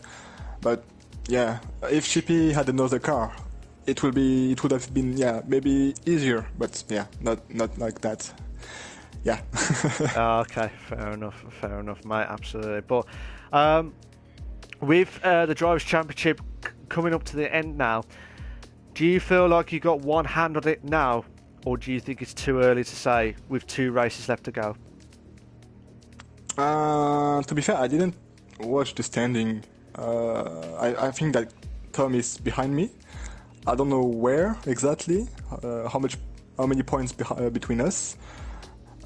But yeah, if Chippy had another car, it would have been maybe easier, but yeah, not like that. Yeah. Okay, fair enough, mate. Absolutely. But with the Drivers' Championship coming up to the end now, do you feel like you got one hand on it now, or do you think it's too early to say with 2 races left to go? To be fair, I didn't watch the standing. I think that Tom is behind me. I don't know where exactly, how many points between us.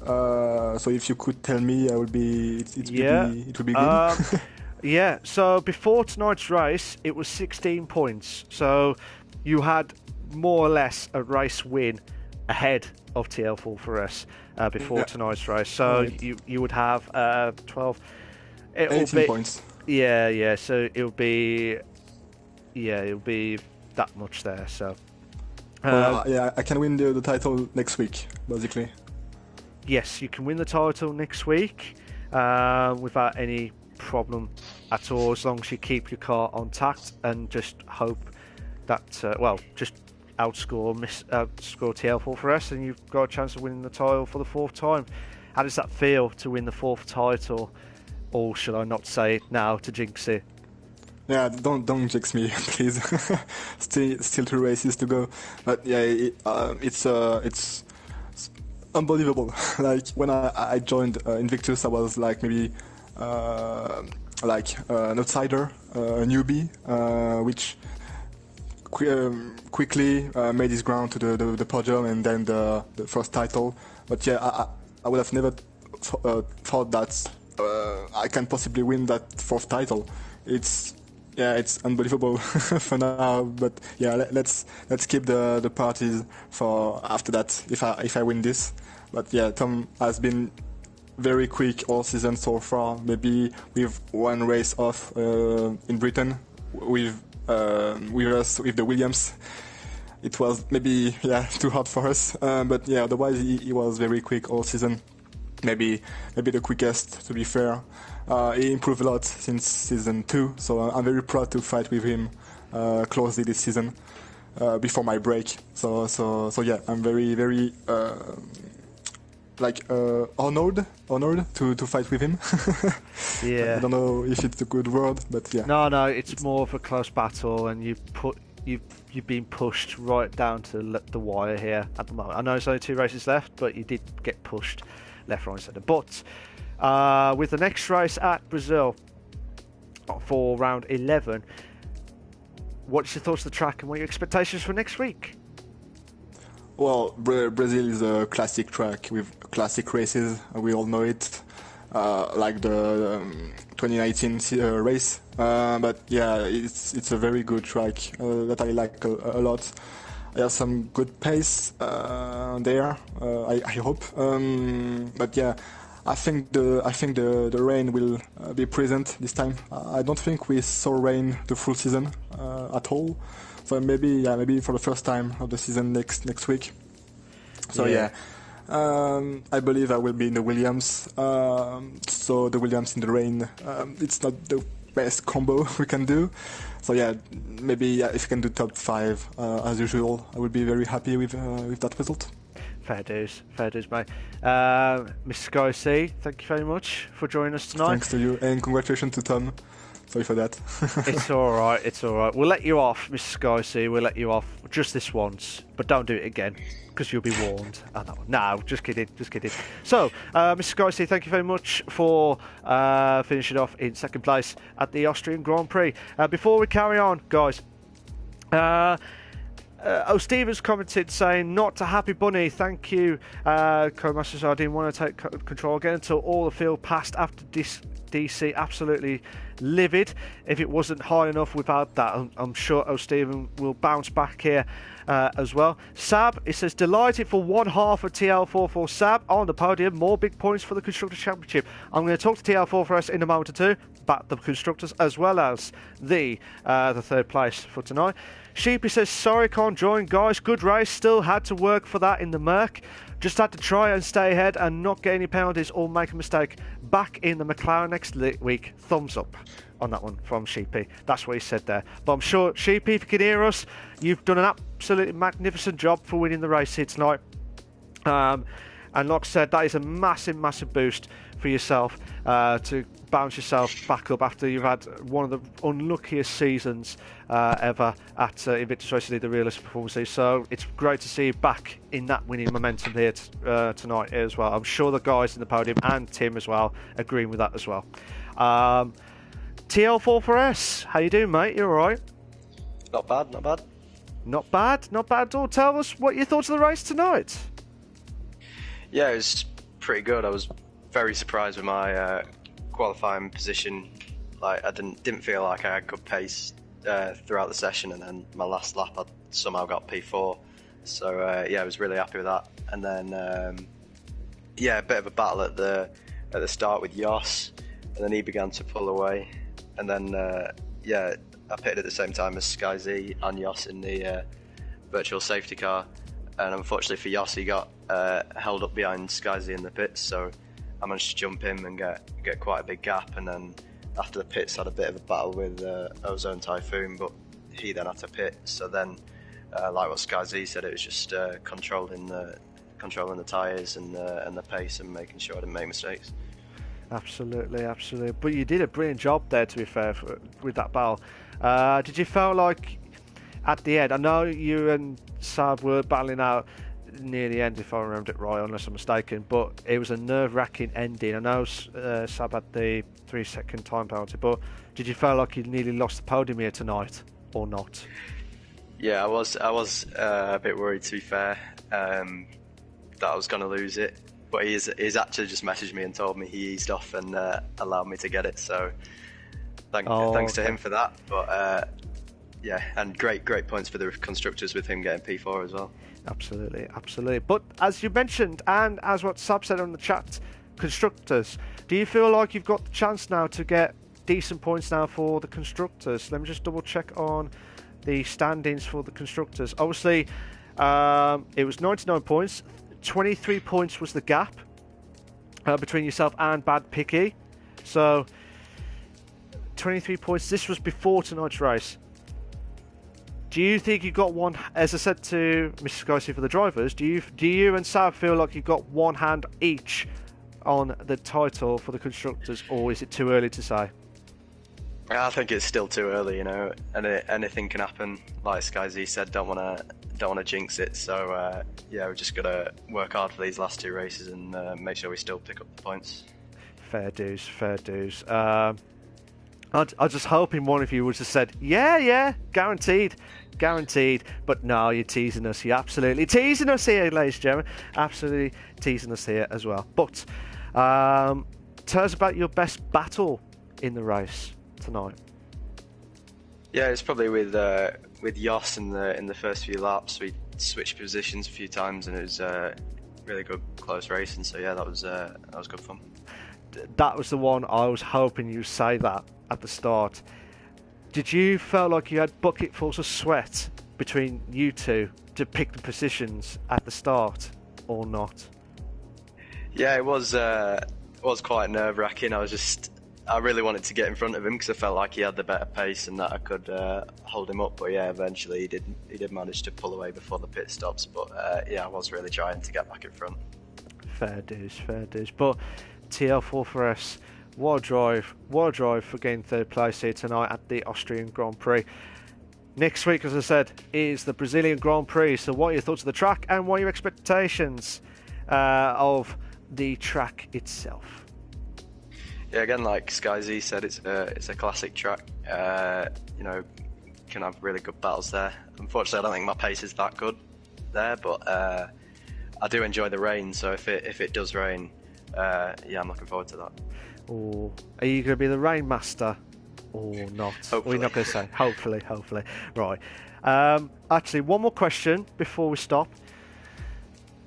So if you could tell me, it would be good. Yeah. So before tonight's race, it was 16 points. So you had more or less a race win ahead of TL4S before tonight's race. So right. you would have 12. 18 points. Yeah. So it'll be that much there. So I can win the title next week, basically. Yes, you can win the title next week without any problem at all, as long as you keep your car on tact and just hope that just outscore TL4S, and you've got a chance of winning the title for the 4th time. How does that feel to win the 4th title, or should I not say it now to jinx it? Yeah, don't jinx me, please. Still 2 races to go, but yeah, it's unbelievable. Like when I joined Invictus, I was like maybe an outsider, a newbie, which quickly made his ground to the podium and then the first title. But yeah, I would have never thought that I can possibly win that 4th title. It's Yeah, it's unbelievable for now, but yeah, let's keep the parties for after that if I win this. But yeah, Tom has been very quick all season so far. Maybe with one race off in Britain with us with the Williams. It was maybe too hard for us, but yeah, otherwise he was very quick all season. Maybe the quickest, to be fair. He improved a lot since season 2, so I'm very proud to fight with him closely this season before my break. So yeah, I'm very honored to fight with him. Yeah. I don't know if it's a good word, but yeah. No, it's more of a close battle, and you've been pushed right down to the wire here at the moment. I know there's only 2 races left, but you did get pushed left, right, and centre. But with the next race at Brazil for round 11, what's your thoughts of the track and what are your expectations for next week? Well, Brazil is a classic track with classic races. We all know it, like the 2019 race. But yeah, it's a very good track that I like a lot. I have some good pace there. I hope. But yeah, I think the rain will be present this time. I don't think we saw rain the full season at all. So maybe for the first time of the season next week. So yeah. I believe I will be in the Williams. So the Williams in the rain, it's not the best combo we can do. So yeah, maybe if you can do top 5 as usual, I would be very happy with that result. Fair dues, mate. Mr. Sky C, thank you very much for joining us tonight. Thanks to you, and congratulations to Tom. Sorry for that. It's all right. We'll let you off, Mr. Sky C. We'll let you off just this once, but don't do it again, because you'll be warned. No, just kidding. So, Mr. Sky C, thank you very much for finishing off in second place at the Austrian Grand Prix. Before we carry on, guys, Stevens commented saying, "Not a happy bunny, thank you, co-masters. I didn't want to take control again until all the field passed after DC. Absolutely livid. If it wasn't high enough without that, I'm sure O'Steven will bounce back here as well." Sab, it says, "Delighted for one half of TL4 for Sab on the podium. More big points for the Constructors' Championship." I'm going to talk to TL4 for us in a moment or two about the Constructors as well as the third place for tonight. Sheepy says, "Sorry, can't join, guys. Good race. Still had to work for that in the Merc. Just had to try and stay ahead and not get any penalties or make a mistake. Back in the McLaren next week. Thumbs up." On that one from Sheepy. That's what he said there. But I'm sure, Sheepy, if you can hear us, you've done an absolutely magnificent job for winning the race here tonight. And like I said, that is a massive boost for yourself to bounce yourself back up after you've had one of the unluckiest seasons ever at Invictus Racing League, the realistic performances. So it's great to see you back in that winning momentum here tonight as well. I'm sure the guys in the podium and Tim as well agreeing with that as well. TL4 how you doing, mate? You alright? Not bad. Not bad at all. Tell us what your thoughts of the race tonight. Yeah, it was pretty good. I was very surprised with my qualifying position. Like, I didn't feel like I had good pace throughout the session, and then my last lap I somehow got P4. So yeah, I was really happy with that. And then a bit of a battle at the start with Jos, and then he began to pull away. And then I pitted at the same time as Sky Z and Jos in the virtual safety car. And unfortunately for Jos, he got held up behind Sky Z in the pits, so I managed to jump in and get quite a big gap. And then after the pits, had a bit of a battle with Ozone Typhoon, but he then had to pit. So then, like what Sky Z said, it was just controlling the tyres and the pace and making sure I didn't make mistakes. Absolutely. But you did a brilliant job there, to be fair, with that battle. Did you feel like at the end, I know you and Sab were battling out near the end, if I remember it right, unless I'm mistaken, but it was a nerve-wracking ending. I know Sab had the 3-second time penalty, but did you feel like you nearly lost the podium here tonight, or not? Yeah, I was a bit worried, to be fair, that I was going to lose it. But he's actually just messaged me and told me he eased off and allowed me to get it. So Thanks to him for that. But yeah, and great points for the constructors with him getting P4 as well. Absolutely. But as you mentioned, and as what Sab said on the chat, constructors, do you feel like you've got the chance now to get decent points now for the constructors? Let me just double check on the standings for the constructors. Obviously, it was 99 points. 23 points was the gap between yourself and Bad Picky. So 23 points. This was before tonight's race. Do you think you got one? As I said to Mrs. Geisy for the drivers, do you and Sab feel like you've got one hand each on the title for the constructors, or is it too early to say? I think it's still too early, you know. Anything can happen. Like Sky Z said, don't wanna jinx it. So yeah, we're just gotta work hard for these last two races and make sure we still pick up the points. Fair dues. I was just hoping one of you would have said, yeah, guaranteed. But no, you're teasing us. You're absolutely teasing us here, ladies and gentlemen. Absolutely teasing us here as well. But tell us about your best battle in the race tonight. Yeah, it's probably with Jos in the first few laps. We switched positions a few times, and it was really good close racing. So yeah, that was good fun. That was the one I was hoping you'd say that at the start. Did you feel like you had bucketfuls of sweat between you two to pick the positions at the start, or not? Yeah, it was quite nerve-wracking. I really wanted to get in front of him because I felt like he had the better pace and that I could hold him up. But yeah, eventually he did manage to pull away before the pit stops. But yeah, I was really trying to get back in front. Fair dues. But TL4 what a drive for getting third place here tonight at the Austrian Grand Prix. Next week, as I said, is the Brazilian Grand Prix. So what are your thoughts of the track, and what are your expectations of the track itself? Yeah, again, like Sky Z said, it's a classic track. You know, can have really good battles there. Unfortunately, I don't think my pace is that good there, but I do enjoy the rain. So if it does rain, yeah, I'm looking forward to that. Or are you going to be the rain master or not? Hopefully. We're not going to say. Hopefully. Right. Actually, one more question before we stop.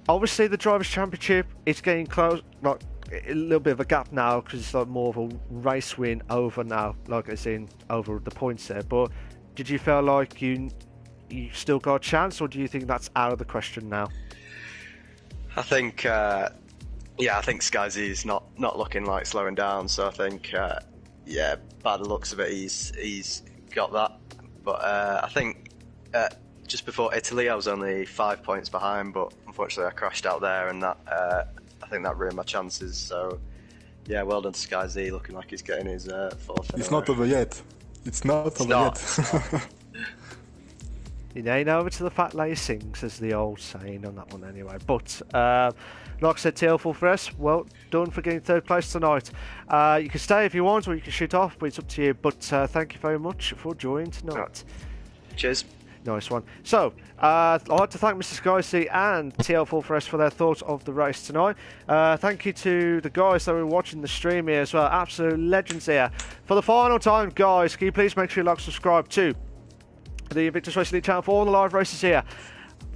Obviously, the Drivers' Championship is getting close. Like a little bit of a gap now because it's like more of a race win over now. Like it's in over the points there. But did you feel like you still got a chance, or do you think that's out of the question now? I think. Yeah, I think Sky Z is not looking like slowing down, so I think, yeah, by the looks of it, he's got that. But I think just before Italy, I was only 5 points behind, but unfortunately I crashed out there, and that I think that ruined my chances. So, yeah, well done to Sky Z, looking like he's getting his fourth. It's not over yet. It's not over yet. It ain't over to the fat lady sings, as the old saying on that one anyway. But like I said, TL4 well done for getting third place tonight. You can stay if you want, or you can shoot off, but it's up to you. But thank you very much for joining tonight. Cheers. Nice one. So, I'd like to thank Mrs. Geisy and TL4 for their thoughts of the race tonight. Thank you to the guys that were watching the stream here as well. Absolute legends here. For the final time, guys, can you please make sure you like, subscribe to the Invictus Racing League channel for all the live races here.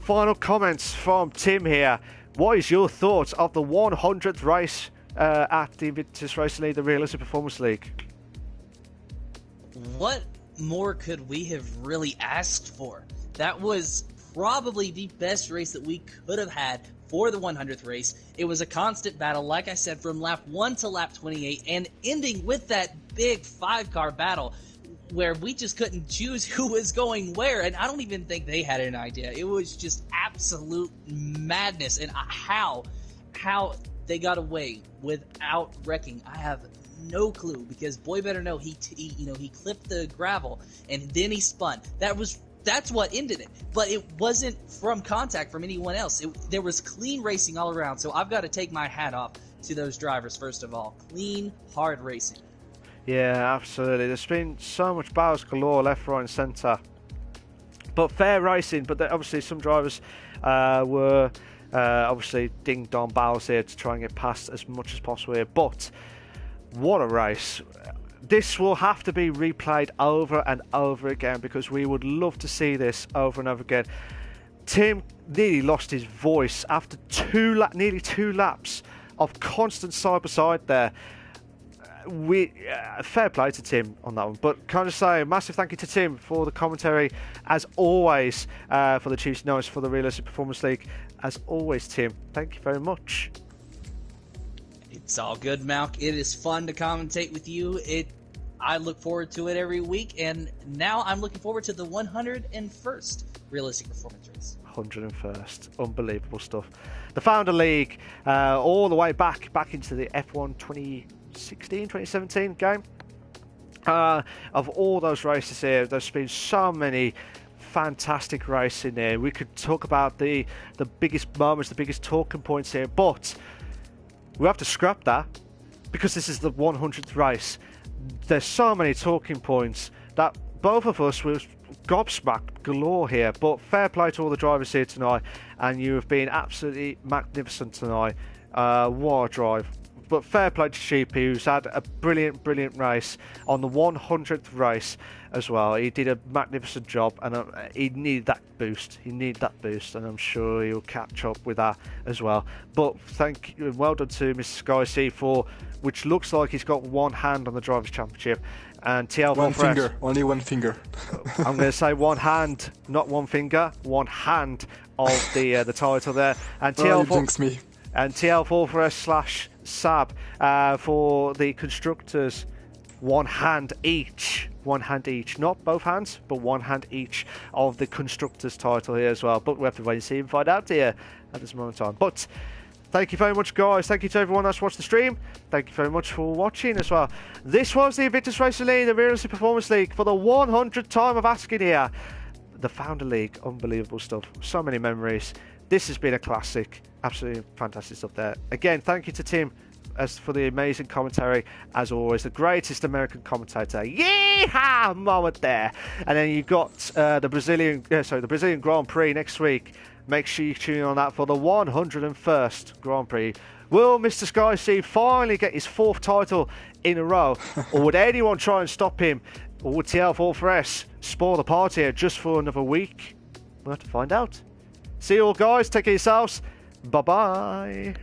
Final comments from Tim here. What is your thoughts of the 100th race at the Invictus Racing League, the Realistic Performance League? What more could we have really asked for? That was probably the best race that we could have had for the 100th race. It was a constant battle, like I said, from lap 1 to lap 28, and ending with that big 5-car battle where we just couldn't choose who was going where, and I don't even think they had an idea. It was just absolute madness, and how they got away without wrecking, I have no clue, because boy better know he clipped the gravel and then he spun. That's what ended it, but it wasn't from contact from anyone else. There was clean racing all around, so I've got to take my hat off to those drivers first of all. Clean, hard racing. Yeah, absolutely. There's been so much battles galore, left, right and centre. But fair racing, but obviously some drivers were obviously ding-dong battles here to try and get past as much as possible here. But what a race. this will have to be replayed over and over again because we would love to see this over and over again. Tim nearly lost his voice after nearly two laps of constant side by side there. Fair play to Tim on that one, but can I just say a massive thank you to Tim for the commentary as always, for the Tuesday nights for the Realistic Performance League. As always, Tim, thank you very much. It's all good, Malc. It is fun to commentate with you. I look forward to it every week, and now I'm looking forward to the 101st Realistic Performance Race. 101st. Unbelievable stuff. The Founder League, all the way back into the F1 2016, 2017 game. Of all those races here, there's been so many fantastic races in there. We could talk about the biggest moments, the biggest talking points here, but we have to scrap that because this is the 100th race. There's so many talking points that both of us were gobsmacked galore here, but fair play to all the drivers here tonight, and you have been absolutely magnificent tonight. What a drive. But fair play to Sheepy, who's had a brilliant race on the 100th race as well. He did a magnificent job, and he needed that boost. And I'm sure he'll catch up with that as well. But thank you, and well done to Mr. Sky C for, which looks like he's got one hand on the Drivers' Championship. And TL one finger, only one finger. I'm going to say one hand, not one finger, one hand of the title there. And TL4, you jinxed me. And TL4S/Sab for the constructors, one hand each, not both hands, but one hand each of the constructors title here as well. But we have to wait and see and find out here at this moment in time. But thank you very much, guys. Thank you to everyone that's watched the stream. Thank you very much for watching as well. This was the Invictus Racing League, the Realistic Performance League, for the 100th time of asking here. The Founder League, unbelievable stuff. So many memories. This has been a classic. Absolutely fantastic stuff there. Again, thank you to Tim for the amazing commentary, as always. The greatest American commentator. Yeehaw! Moment there. And then you've got the Brazilian Grand Prix next week. Make sure you tune in on that for the 101st Grand Prix. Will Mr. Sky C finally get his 4th title in a row? Or would anyone try and stop him? Or would TL4S spoil the party here just for another week? We'll have to find out. See you all, guys. Take care of yourselves. Bye-bye.